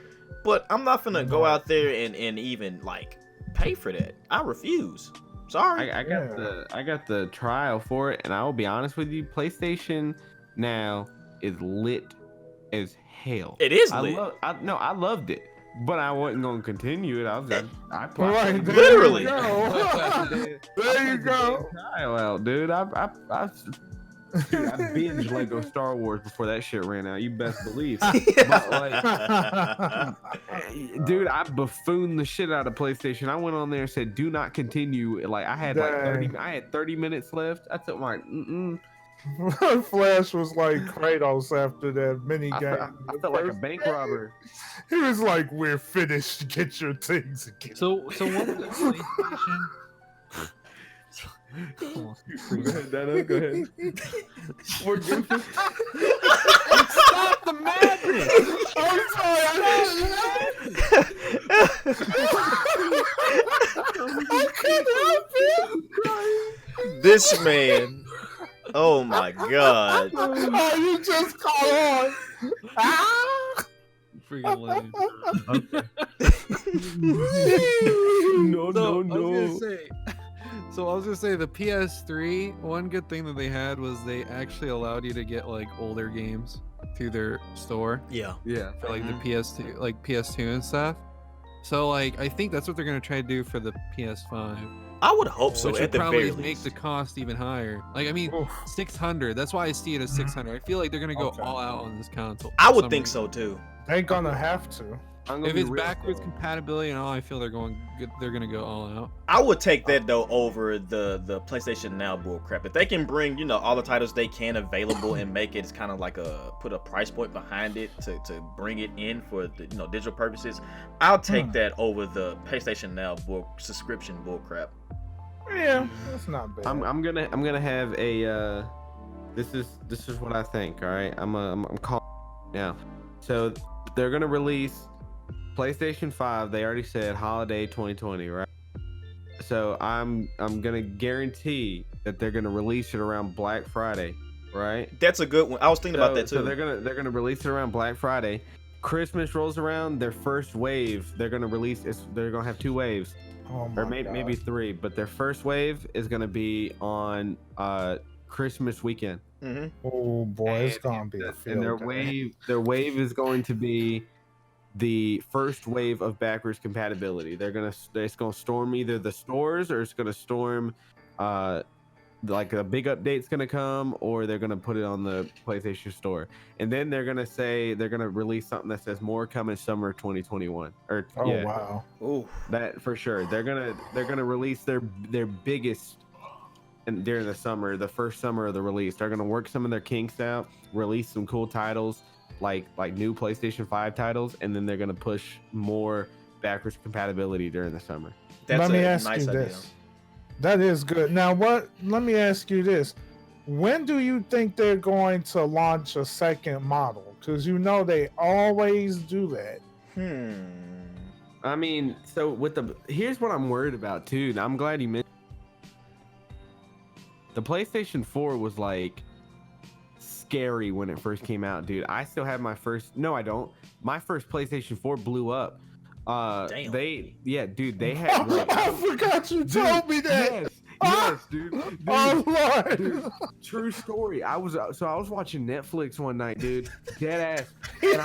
But I'm not gonna go out there and even like pay for that. I refuse. Sorry. I got the trial for it, and I will be honest with you, PlayStation Now is lit as hell. It is lit. I loved it, but I wasn't gonna continue it. I Right, there Literally. you go. There you go. trial out, dude. I binged Lego Star Wars before that shit ran out. You best believe. But like, dude, I buffooned the shit out of PlayStation. I went on there and said, "Do not continue." Like I had Dang. 30 minutes left. I took my Flash was like Kratos after that mini I game. I felt like a bank robber. He was like, "We're finished. Get your things again." So what was the PlayStation? Go ahead, Dano. Go ahead. We're good. Stop the madness! I'm sorry. I couldn't help it. This man. Oh my god. Oh, you just caught on. Ah! Freaking lame. No, So I was gonna say the PS3. One good thing that they had was they actually allowed you to get like older games through their store Yeah. Yeah. for like the PS2, like PS2 and stuff. So like I think that's what they're gonna try to do for the PS5, I would hope so which at would the probably very make least. the cost even higher. Like I mean, Oof. 600. That's why I see it as 600. I feel like they're gonna go Okay. all out on this console. I for would some think reason. so too. They're gonna have to. If it's backwards compatibility and all, I feel they're gonna go all out. I would take that though over the PlayStation Now bull crap. If they can bring, you know, all the titles they can available and make it kind of like put a price point behind it to bring it in for the, you know, digital purposes, I'll take that over the PlayStation Now subscription bull crap. Yeah, that's not bad. I'm gonna have a this is what I think. All right, I'm calling now. So they're gonna release PlayStation 5. They already said holiday 2020, right? So I'm gonna guarantee that they're gonna release it around Black Friday, right? That's a good one. I was thinking about that too. So they're gonna release it around Black Friday. Christmas rolls around, their first wave, they're gonna have 2 waves. Oh my or maybe 3, but their first wave is gonna be on Christmas weekend. Mm-hmm. Oh boy, it's gonna be a field. And their wave is going to be the first wave of backwards compatibility. It's gonna storm either the stores, or it's gonna storm like a big update's gonna come, or they're gonna put it on the PlayStation Store. And then they're gonna release something that says more coming summer 2021. Wow. Ooh. That for sure. They're gonna release their biggest during the summer, the first summer of the release. They're gonna work some of their kinks out, release some cool titles like new PlayStation 5 titles, and then they're gonna push more backwards compatibility during the summer. Let me ask you this. That is good. Now, let me ask you this. When do you think they're going to launch a second model? Because you know they always do that. I mean, so here's what I'm worried about too. And I'm glad you mentioned the PlayStation 4 was like scary when it first came out, dude. I still have my first. No, I don't. My first PlayStation 4 blew up. Damn. They had. Like, I forgot you told me that. Yes, dude. Oh Lord. Dude, true story. I was watching Netflix one night, dude. Dead ass. And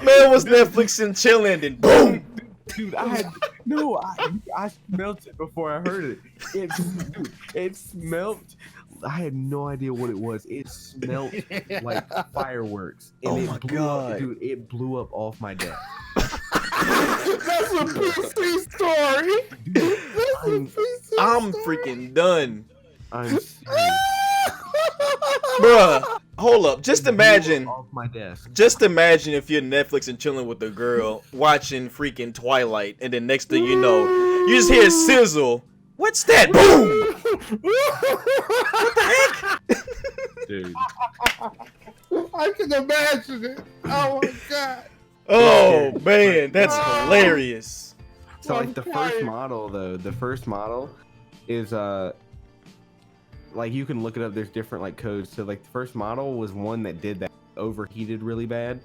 man was Netflix and chilling, and boom. Dude, I smelt it before I heard it. It smelt. I had no idea what it was. It smelled like fireworks. And oh my god, dude! It blew up off my desk. That's a PC story. Dude, I'm freaking done. I'm serious. Bruh, hold up. Just imagine. Off my desk. Just imagine if you're Netflix and chilling with a girl watching freaking Twilight, and then next thing you know, you just hear sizzle. What's that? Boom! What the heck? Dude. I can imagine it. Oh my god. Oh man, that's hilarious. So like the first model is like you can look it up. There's different like codes. So like the first model was one that did that, overheated really bad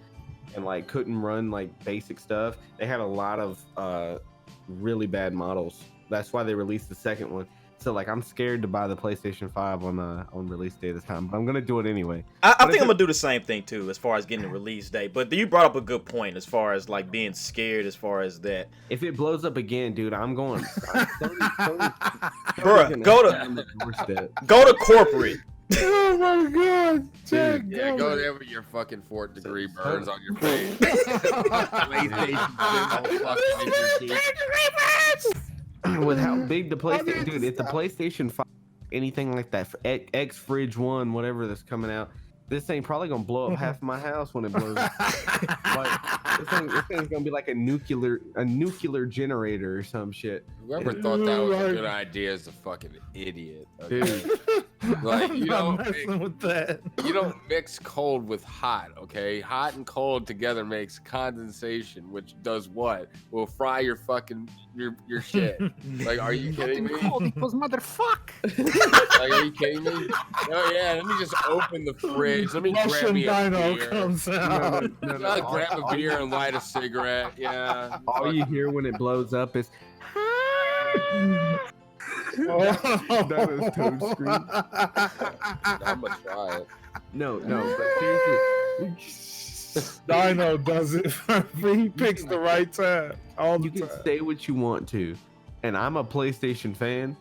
and like couldn't run like basic stuff. They had a lot of really bad models. That's why they released the second one. So like I'm scared to buy the PlayStation 5 on release day this time, but I'm gonna do it anyway. I think I'm gonna do the same thing too, as far as getting the release date. But you brought up a good point as far as like being scared as far as that. If it blows up again, dude, I'm going. Bruh, go to corporate. Oh my god. Dude, yeah, go there with your fucking 4th-degree burns on your face. With how big the PlayStation, dude, if the PlayStation 5, anything like that, X Fridge 1, whatever that's coming out, this thing probably gonna blow up half my house when it blows up. Like, this thing's gonna be like a nuclear generator or some shit. Whoever thought that was a good idea is a fucking idiot. Okay? Dude. Like you don't mix cold with hot, okay? Hot and cold together makes condensation, which does what? Will fry your fucking your shit. Like, are you kidding me? Cold equals motherfuck. Like, are you kidding me? Oh yeah, let me just open the fridge. Let me grab me a beer. Comes out. No. Grab a beer and light a cigarette. Yeah. All you hear when it blows up is. That is Toad scream. I'm gonna try it. No, but seriously. Dino does it. He picks the right time all the time. You can say what you want to, and I'm a PlayStation fan.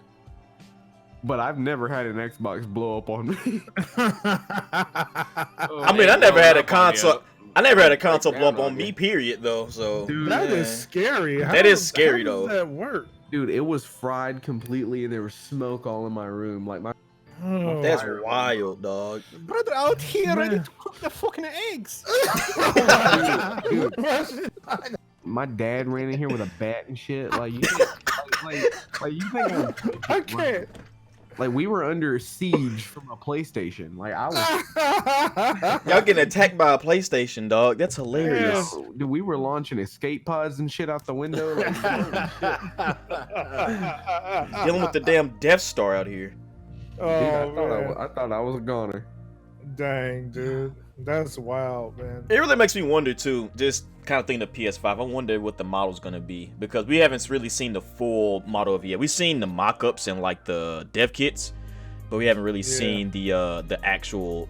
but I've never had an Xbox blow up on me. I mean, I never had a console. I never had a console blow up on me, period, though. So Dude, that yeah. is scary. That is scary, how though. does that work? Dude, it was fried completely, and there was smoke all in my room. Like my Oh, That's wild, dog. Brother, out here, I Man. need to cook the fucking eggs. my dad ran in here with a bat and shit. Like you, think, like you think I can't. like we were under siege from a PlayStation. Like I was. Y'all getting attacked by a PlayStation, dog. That's hilarious. Dude, we were launching escape pods and shit out the window. Like, Dealing with the damn Death Star out here. Oh, man. I thought I was a goner. Dang, dude. That's wild, man. It really makes me wonder too, just kind of thinking of PS5. I wonder what the model's gonna be because we haven't really seen the full model of it yet. We've seen the mock-ups and like the dev kits, but we haven't really seen the actual,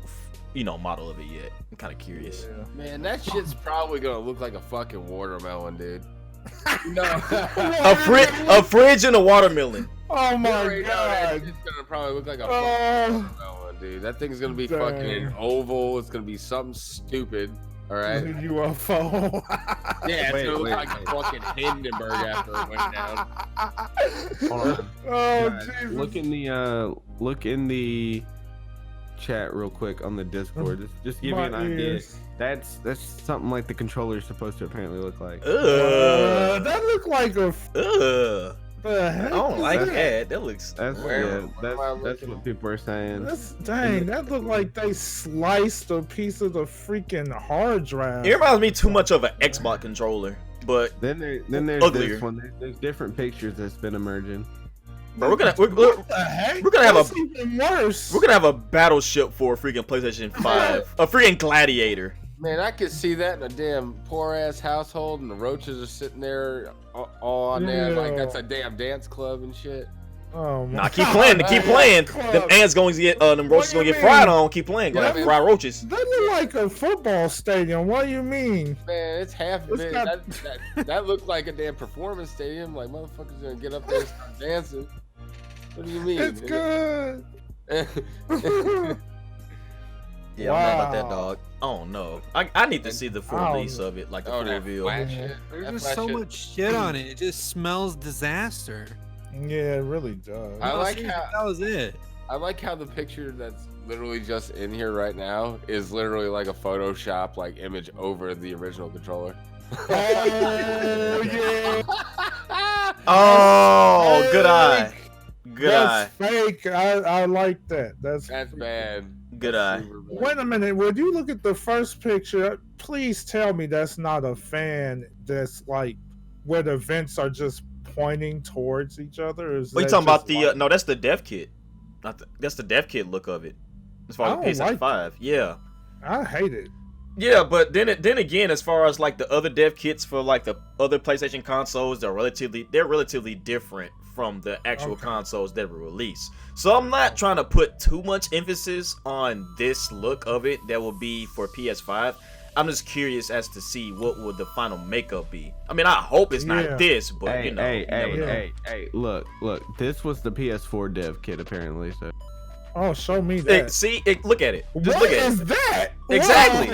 model of it yet. I'm kind of curious. Yeah. Man, that shit's probably gonna look like a fucking watermelon, dude. No, A fridge and a watermelon. Oh my that god. shit's gonna probably look like a Oh. fucking watermelon, dude. That thing's gonna be Dang. fucking an oval. It's gonna be something stupid. All right. UFO. Yeah, it's Wait, gonna look wait, like fucking Hindenburg after it went down. Hold on. Oh, Guys, Jesus. look in the chat real quick on the Discord. Just give you an My idea. ears. That's something like the controller is supposed to apparently look like. That looked like a. Ugh. The I heck don't is like that? that. That looks. That's Where- yeah, where am I that's looking? what people are saying. Dang, that looked like they sliced a piece of the freaking hard drive. It reminds me too much of an Xbox controller. But Then there's Uglier. this one. There's different pictures that's been emerging. bro, we're gonna What the heck? we're gonna have That's even worse. have a battleship for a freaking PlayStation 5. A freaking gladiator. Man, I could see that in a damn poor ass household, and the roaches are sitting there all on there like Yeah. that's a damn dance club and shit. Oh my Nah, keep playing. Keep playing. Them ants going to get them roaches do you gonna get mean? fried on. Keep playing. Gonna Yeah, have fried roaches. That look like a football stadium. What do you mean? Man, it's half It's big. got- That looked like a damn performance stadium. Like motherfuckers gonna get up there and start dancing. What do you mean? It's good. Yeah, I don't know about that, Wow. dog. Oh no, I need to see the full Oh, release of it, like the Oh, full that reveal. flat shit. There's That just flat so shit. much shit on it. It just smells disaster. Yeah, it really does. I like Seriously, how- that was it. I like how the picture that's literally just in here right now is literally like a Photoshop like image over the original controller. Oh yeah. Oh, good eye. Good eye. That's fake. I like that. That's bad. Good eye. Super bad. Wait a minute. Would you look at the first picture? Please tell me that's not a fan. That's like where the vents are just pointing towards each other. Is What you that talking about? just like- No, that's the dev kit. That's the dev kit look of it. As far I as the don't PS5, like yeah. I hate it. Yeah, but then again, as far as like the other dev kits for like the other PlayStation consoles, they're relatively different from the actual Okay. consoles that were released. So I'm not trying to put too much emphasis on this look of it that will be for PS5. I'm just curious as to see what would the final makeup be. I mean, I hope it's Yeah. not this, but Hey, you know, hey, you never hey, know. hey, look. This was the PS4 dev kit apparently. So Oh, show me Hey, that. see, look at it. Just What look at is it. that? Exactly.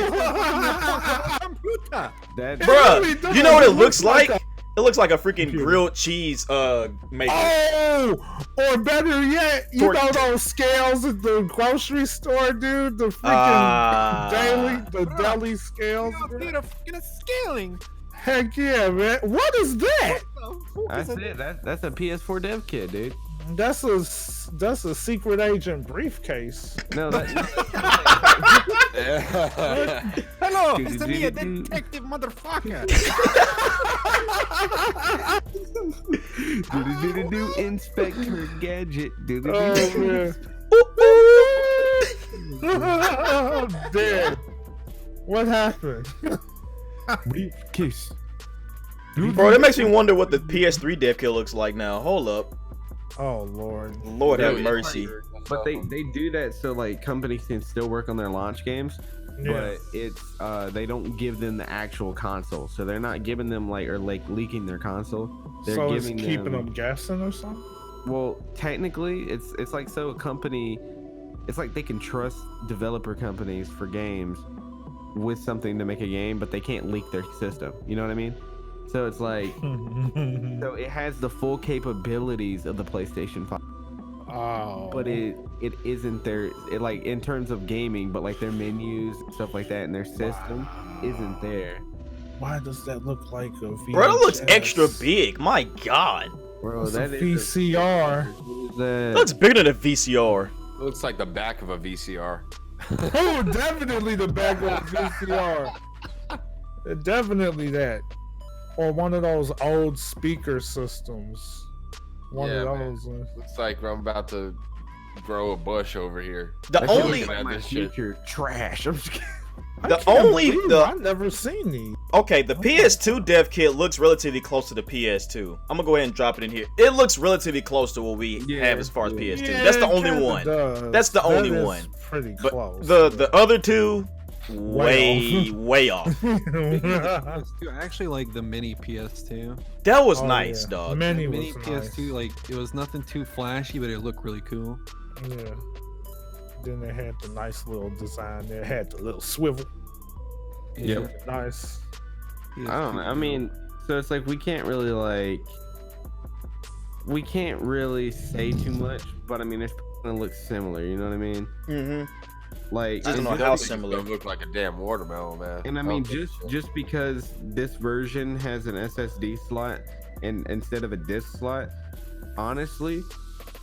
Computer. that It Bruh, really does. you know what it It looks looks like like? It looks like a freaking Computer. grilled cheese maker. Oh, or better yet, you Tor- know those scales at the grocery store, dude. The freaking deli scales. Computer fucking scaling. Heck yeah, man. What is that? That's it. That's a PS4 dev kit, dude. That's a secret agent briefcase. No, that, Hello, it's me, a detective motherfucker. do Inspector Gadget. Oh man. Dead. What happened? Briefcase. Bro, that makes me wonder what the PS3 dev kit looks like now. Hold up. Oh Lord. Lord have Dude, mercy. But they do that so like companies can still work on their launch games, Yeah. but it's they don't give them the actual console, so they're not giving them like leaking their console. They're So it's giving keeping them guessing or something? well, technically, it's like so a company, it's like they can trust developer companies for games with something to make a game, but they can't leak their system. You know what I mean? So it's like, so it has the full capabilities of the PlayStation 5. Oh. But it isn't like in terms of gaming, but like their menus and stuff like that and their system isn't there. Why does that look like a VHS? Bro, that looks extra big. My God. Bro, It's that a is VCR. That looks bigger than a VCR. It looks like the back of a VCR. Oh, definitely the back of a VCR. Definitely that. Or one of those old speaker systems. One of man. those. Looks like I'm about to grow a bush over here. The Looking only at my this shit. future trash. I'm just kidding. I've never seen these. Okay, the PS2 dev kit looks relatively close to the PS2. I'm gonna go ahead and drop it in here. It looks relatively close to what we have as far as PS2. Yeah, That's the it only kinda one. does. That's the That only is one. Pretty But close. the other two, Way way off. PS2, I actually like the mini PS2. That was Oh, nice, yeah. dog. Mini The mini was PS2, like it was nothing too flashy, but it looked really cool. nice. Yeah. Then they had the nice little design there. Had the little swivel. Yeah. Nice. I don't know. I mean, so it's like we can't really say too much, but I mean it's gonna look similar. You know what I mean? Mm-hmm. Like, Just I don't know mean, how It similar. look like a damn watermelon, man. and I mean just because this version has an SSD slot and instead of a disk slot, honestly,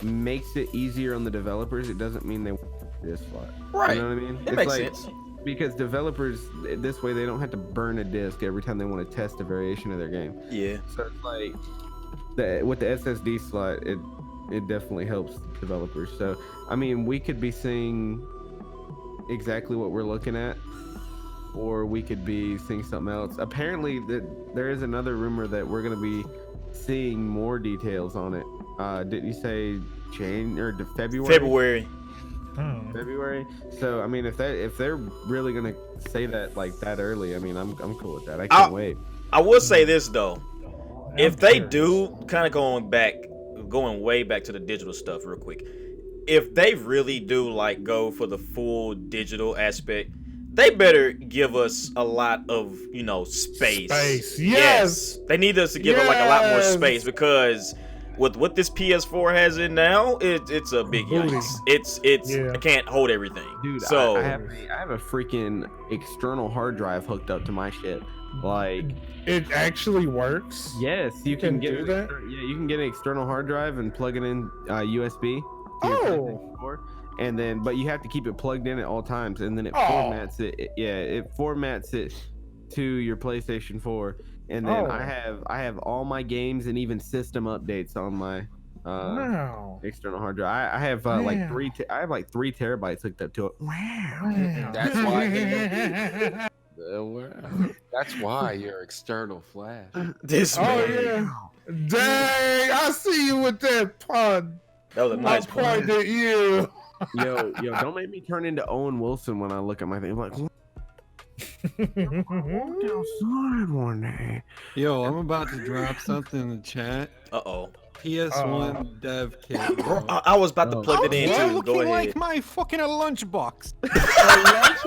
makes it easier on the developers. It doesn't mean they want this slot. Right. You know what I mean? It makes sense. Because developers, this way, they don't have to burn a disk every time they want to test a variation of their game. Yeah. So it's like with the SSD slot, it definitely helps developers. So I mean, we could be seeing exactly what we're looking at, or we could be seeing something else. Apparently, there is another rumor that we're gonna be seeing more details on it. Didn't you say February? February. February. So I mean, if they're really gonna say that like that early, I mean, I'm cool with that. I can't wait. I will say this though, if I'm they curious. do, kind of going way back to the digital stuff real quick. If they really do like go for the full digital aspect, they better give us a lot of space. Space, yes. They need us to give it like a lot more Yes. space because with what this PS4 has in now, it's a big Booty. yikes. It's Yeah. it can't hold everything. Dude, So I have a freaking external hard drive hooked up to my shit. Like, It actually works. yes, you can can get do that? Yeah, you can get an external hard drive and plug it in USB. To your Oh. PlayStation 4, and then but you have to keep it plugged in at all times, and then it Oh. formats it. It formats it to your PlayStation 4, and then Oh. I have all my games and even system updates on my Wow. external hard drive. I have Wow. like 3 terabytes hooked up to it. Wow. That's why. That's why your external flash. this Oh man, yeah. Dang! I see you with that pun. that was a I nice point. pointed at you. Yo, don't make me turn into Owen Wilson when I look at my thing. I'm like, what? Outside one day. Yo, I'm about to drop something in the chat. Uh-oh. PS1 dev kit. Bro. I was about to Oh. plug it in You're too. looking Go ahead. like my fucking lunchbox.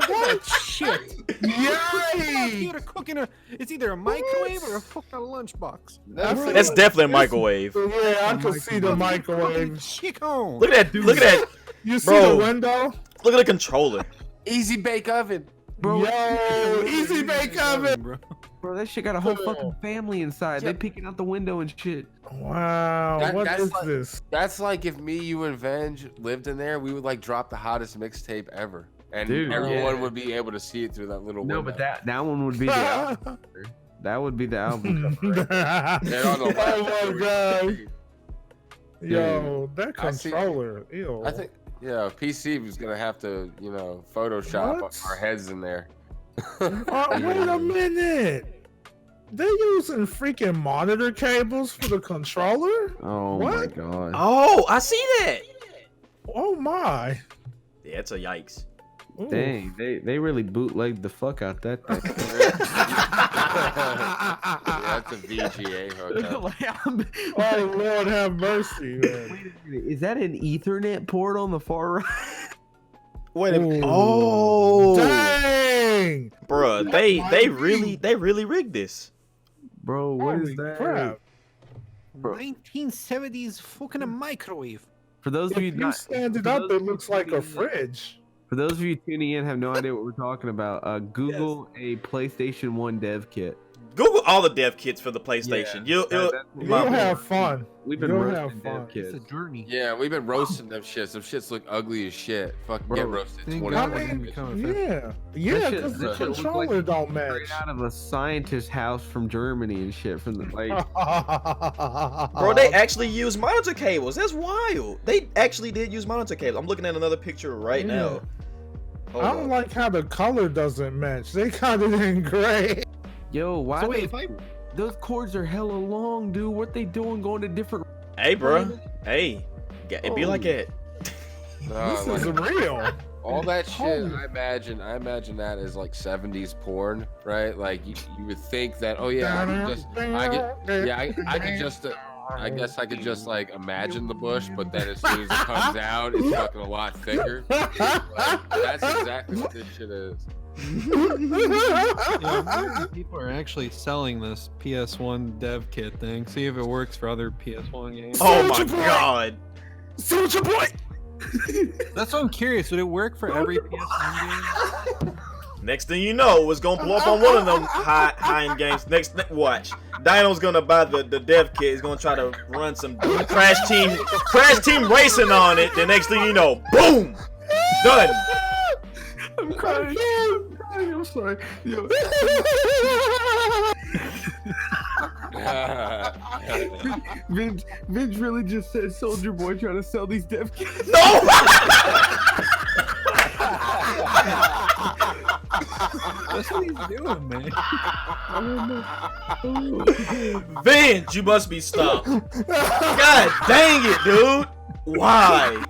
What? Shit. Yay! You're cooking it's either a microwave or a fucking lunchbox. That's definitely a microwave. Yeah, I can see the microwave. Chicken. Look at that. Look at that. You see Bro. the window? Look at the controller. Easy bake oven. Bro, Yo, easy bake oven. bro. bro, that shit got a whole Cool. fucking family inside. Yeah. They peeking out the window and shit. Wow, what that's is like- this? That's like if me, you, and Venge lived in there, we would like drop the hottest mixtape ever, and Dude, everyone yeah. would be able to see it through that little No, window. but that one would be the album cover. That would be the album cover. They're on the left. Oh my god. Yo, that I see- controller. Ew. I think, yeah, PC was gonna have to, Photoshop What? our heads in there. Oh, wait a minute. They using freaking monitor cables for the controller? Oh my What? god. Oh, I see that. Oh my. Yeah, it's a yikes. Ooh. Dang, they really bootlegged the fuck out that thing. Yeah, that's a VGA hookup. Like, I'm- Oh Lord, have mercy, man. Wait a minute, is that an Ethernet port on the far right? Wait a minute. Ooh. Oh, Dang! bruh, they really rigged this. Bro, what is Holy that? crap. Bro. 1970s fucking a microwave. For those of If you you not, stand it for up, those it of you looks like a tuning in- fridge. For those of you tuning in, have no idea what we're talking about. Google a PlayStation 1 dev kit. Google all the dev kits for the PlayStation. Yeah, You'll that's what You'll we've been have roasting. fun. We've been You'll roasting have fun. dev kits. It's a journey. Yeah, we've been roasting them shits. Them shits look ugly as shit. Fucking Bro, get roasted. thank 20 God I we didn't mean, become a fan. yeah, yeah, That shit- because the that shit look controller like don't match. Straight out of a scientist's house from Germany and shit. From the like, Bro, they actually use monitor cables. That's wild. They actually did use monitor cables. I'm looking at another picture right Yeah. now. Hold I don't up. like how the color doesn't match. They got it in gray. yo, why So they? wait, if I Those cords are hella long, dude. What they doing going to different? Hey, bro. Hey, it be like that. This like, is real. all that shit. Holy- I imagine that as like 70s porn, right? Like you would think that. Oh yeah, I guess I could just like imagine the bush, but then as soon as it comes out, it's fucking a lot thicker. Like, that's exactly what this shit is. Yeah, people are actually selling this PS1 dev kit thing. See if it works for other PS1 games. Oh my god. Soldier boy. That's what I'm curious. Would it work for every PS1 game? Next thing you know, it's gonna blow up on one of them high-end games. Watch. Dino's gonna buy the dev kit. He's gonna try to run some crash team racing on it. The next thing you know, boom, done. I'm crying. I'm sorry. Yo. Vince really just said Soldier Boy trying to sell these dev kits. No. That's what he's doing, man. Vince, you must be stopped. God dang it, dude. Why?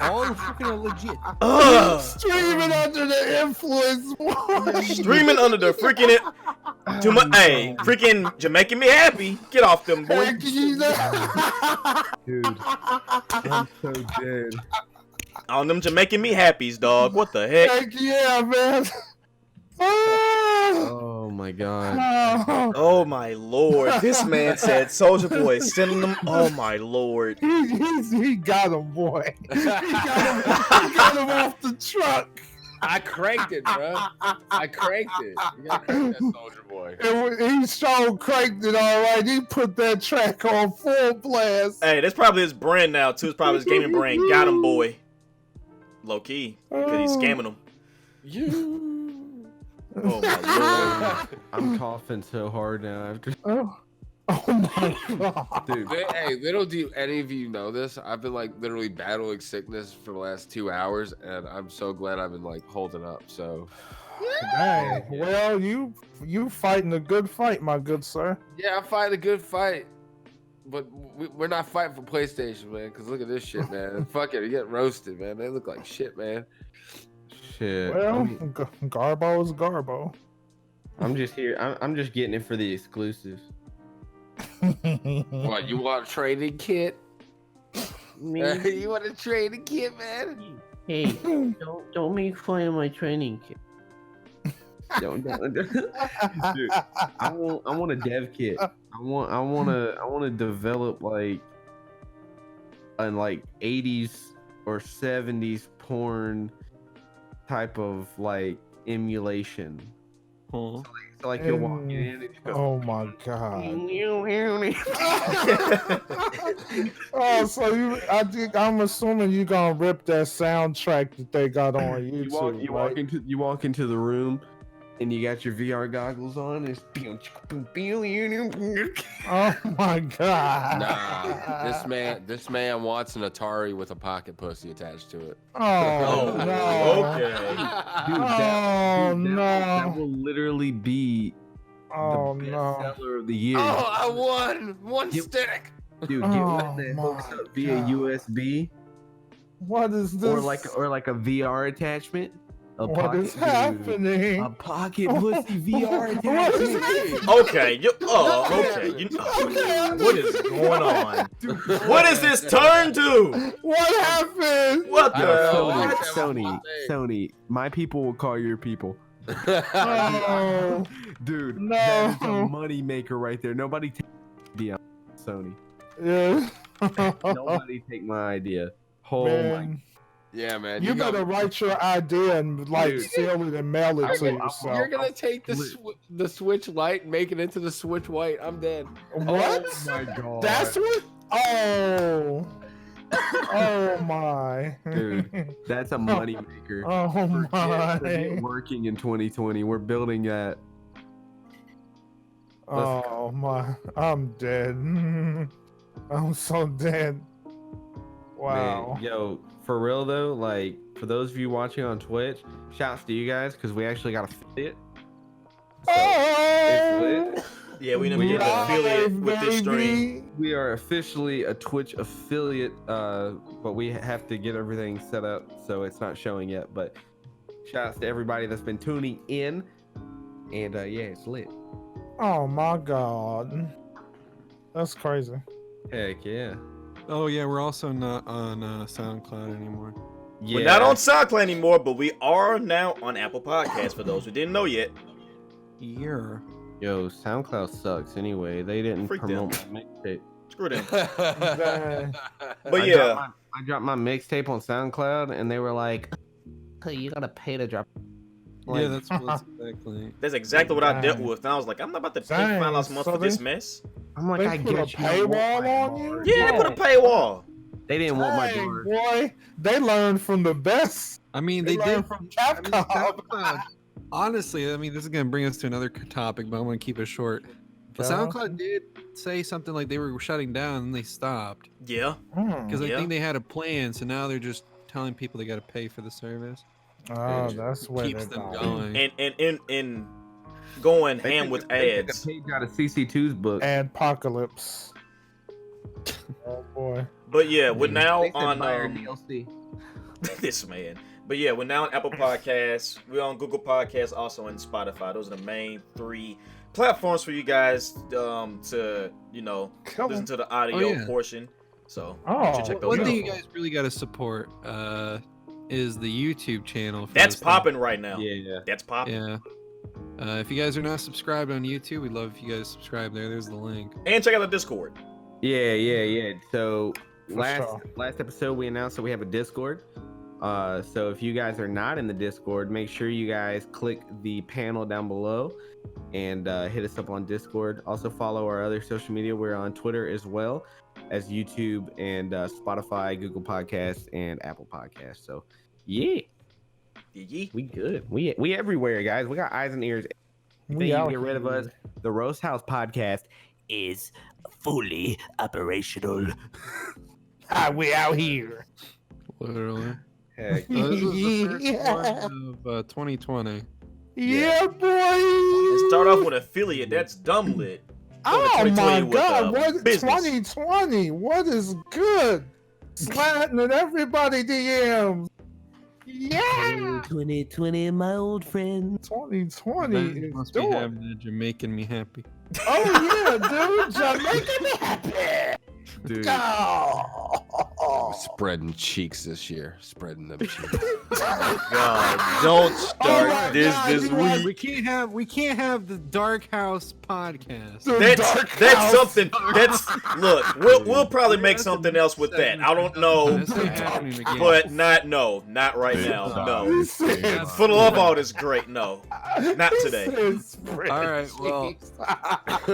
All fucking legit. Ugh. Streaming under the influence. Boy. Streaming under the freaking too much. Hey, freaking Jamaican me happy. Get off them, boy. Heck, you know? Dude, I'm so dead. On them Jamaican me happies, dog. What the heck? Heck yeah, man. Oh my god. Oh, Oh my lord. This man said Soldier Boy is sending them. Oh my lord. he got him, boy. He got him off the truck. I cranked it, bro. I cranked it. You gotta crank that Soldier Boy. He sure cranked it all right. He put that track on full blast. Hey, that's probably his brand now too. It's probably his gaming brand. Got him, boy. Low key, because he's scamming them. Oh my lord. I'm coughing so hard now after. Oh my god. Dude, Hey, little do any of you know this. I've been like literally battling sickness for the last 2 hours, and I'm so glad I've been like holding up. So Dang. Well, you fighting a good fight, my good sir. yeah, I'm fighting a good fight, but we're not fighting for PlayStation, man. Cause look at this shit, man. Fuck it, you get roasted, man. They look like shit, man. shit. Well, I mean, Garbo is Garbo. I'm just here. I'm just getting it for the exclusives. What, you want a trading kit? You want a trading kit, man? Hey, don't make fun of my training kit. Don't. Dude, I want a dev kit. I want to develop like an like 80s or 70s porn type of like emulation. Huh. So like you're walking in and you go, Oh my god. Oh, so I'm assuming you gonna rip that soundtrack that they got on YouTube. you walk into the room and you got your VR goggles on. It's Oh my god. Nah, this man wants an Atari with a pocket pussy attached to it. Oh no. Okay. Dude, Oh that no. will literally be Oh the best no. seller of the year. Oh, I won one Yep. stick. Dude, get Oh one that hooks my up via God. USB What is this? or like a VR attachment. What is dude, happening? a pocket pussy VR What is attachment. Okay, what is going on? What is this turn to? What happened? What I the don't know. hell? Sony, my people will call your people. Oh, Dude, no. that is a money maker right there. Nobody take my idea, Sony. yeah. Nobody take my idea. Oh my. Man, Yeah, man. you better write your idea and like Dude. seal it and mail it to yourself. You're gonna take the Switch Lite and make it into the Switch White. I'm dead. What? Oh my god. That's what? Oh. Oh my. Dude, that's a money maker. Oh Forget my. working in 2020. We're building that. Oh my. I'm dead. I'm so dead. Wow. Man, yo, for real though, like for those of you watching on Twitch, shouts to you guys because we actually got affiliate. So, it's lit. Yeah, we never get an affiliate with this stream. We are officially a Twitch affiliate, but we have to get everything set up, so it's not showing yet. But shouts to everybody that's been tuning in, and yeah, it's lit. Oh my god. That's crazy. Heck yeah. Oh yeah, we're also not on SoundCloud anymore. Yeah. We're not on SoundCloud anymore, but we are now on Apple Podcasts for those who didn't know yet. Yeah. Yo, SoundCloud sucks anyway. They didn't Freak promote my mixtape. Screw them. Dang. But yeah, I dropped my mixtape on SoundCloud, and they were like, "Hey, you gotta pay to drop." Yeah, that's exactly. that's exactly what I dealt Dang. with. And I was like, I'm not about to pay Dang, $5 a month so for this they- mess. I'm like, They I put a get you. I want paywall my on you? bar. Yeah, put a paywall. They didn't want my Dang, bar. boy. They learned from the best. I mean, They they learned did. from I mean, Capcom. SoundCloud, honestly, I mean, this is gonna bring us to another topic, but I'm gonna keep it short. But Yeah. SoundCloud did say something like they were shutting down, and they stopped Yeah. because I Yeah. think they had a plan. So now they're just telling people they got to pay for the service. Oh, that's where Keeps they're them going. going. And going ham with They took ads. a page out of CC2's book. Apocalypse. Oh boy. But yeah, we're now They said on buy our DLC. this man. But yeah, we're now on Apple Podcasts. We're on Google Podcasts, also in Spotify. Those are the main 3 platforms for you guys to Come listen on. to the audio Oh, yeah. portion. So Oh, you should check those One out. thing you guys really got to support is the YouTube channel. For That's this popping right now. Yeah. That's popping. Yeah. If you guys are not subscribed on YouTube, we'd love if you guys subscribe there. There's the link. And check out the Discord. Yeah. So For last episode we announced that we have a Discord. So if you guys are not in the Discord, make sure you guys click the panel down below and hit us up on Discord. Also follow our other social media. We're on Twitter as well as YouTube and Spotify, Google Podcasts, and Apple Podcasts. So yeah, we good. We everywhere, guys. We got eyes and ears. Then you out get rid of here. us. The Roast House Podcast is fully operational. We out here. Literally. Heck, So this is the first one of 2020. Yeah, boy. And start off with affiliate. That's dumb lit. Oh 2020 my with, god, what business. 2020? What is good? Sliding in everybody DMs. Yeah, 2020, my old friend. 2020 That is must be doing. happening. You're making me happy. Oh yeah, dude, Jamaica me happy. Dude. Oh. Spreading cheeks this year. Spreading them cheeks. God, don't start my this God, this you want- week. We can't have the Dark House podcast. The That's Dark that's House. something. That's look. We'll probably make something else with that. I don't know, That's not happening again. but not right now. No. He said- For the love of all this great, no, not he today. said spread All right, well, cheeks. I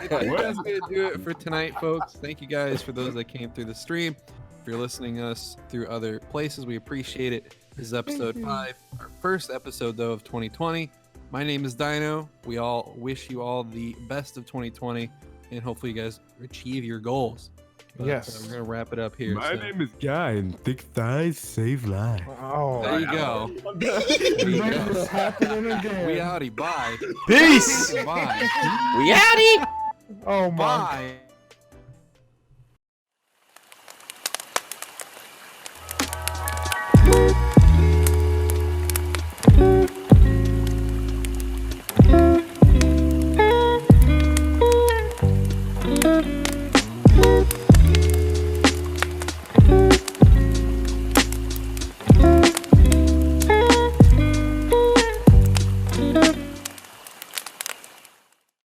think that's gonna do it for tonight, folks. Thank you guys for those that came through the stream. If you're listening us through other places, we appreciate it. This is episode 5, our first episode though of 2020. My name is Dino. We all wish you all the best of 2020, and hopefully you guys achieve your goals. But, Yes. we're gonna wrap it up here. so- is Guy, and thick thighs save lives. Oh, There you go. It's happening again. We outie. Bye. Peace. Bye. We outie. Oh my Bye.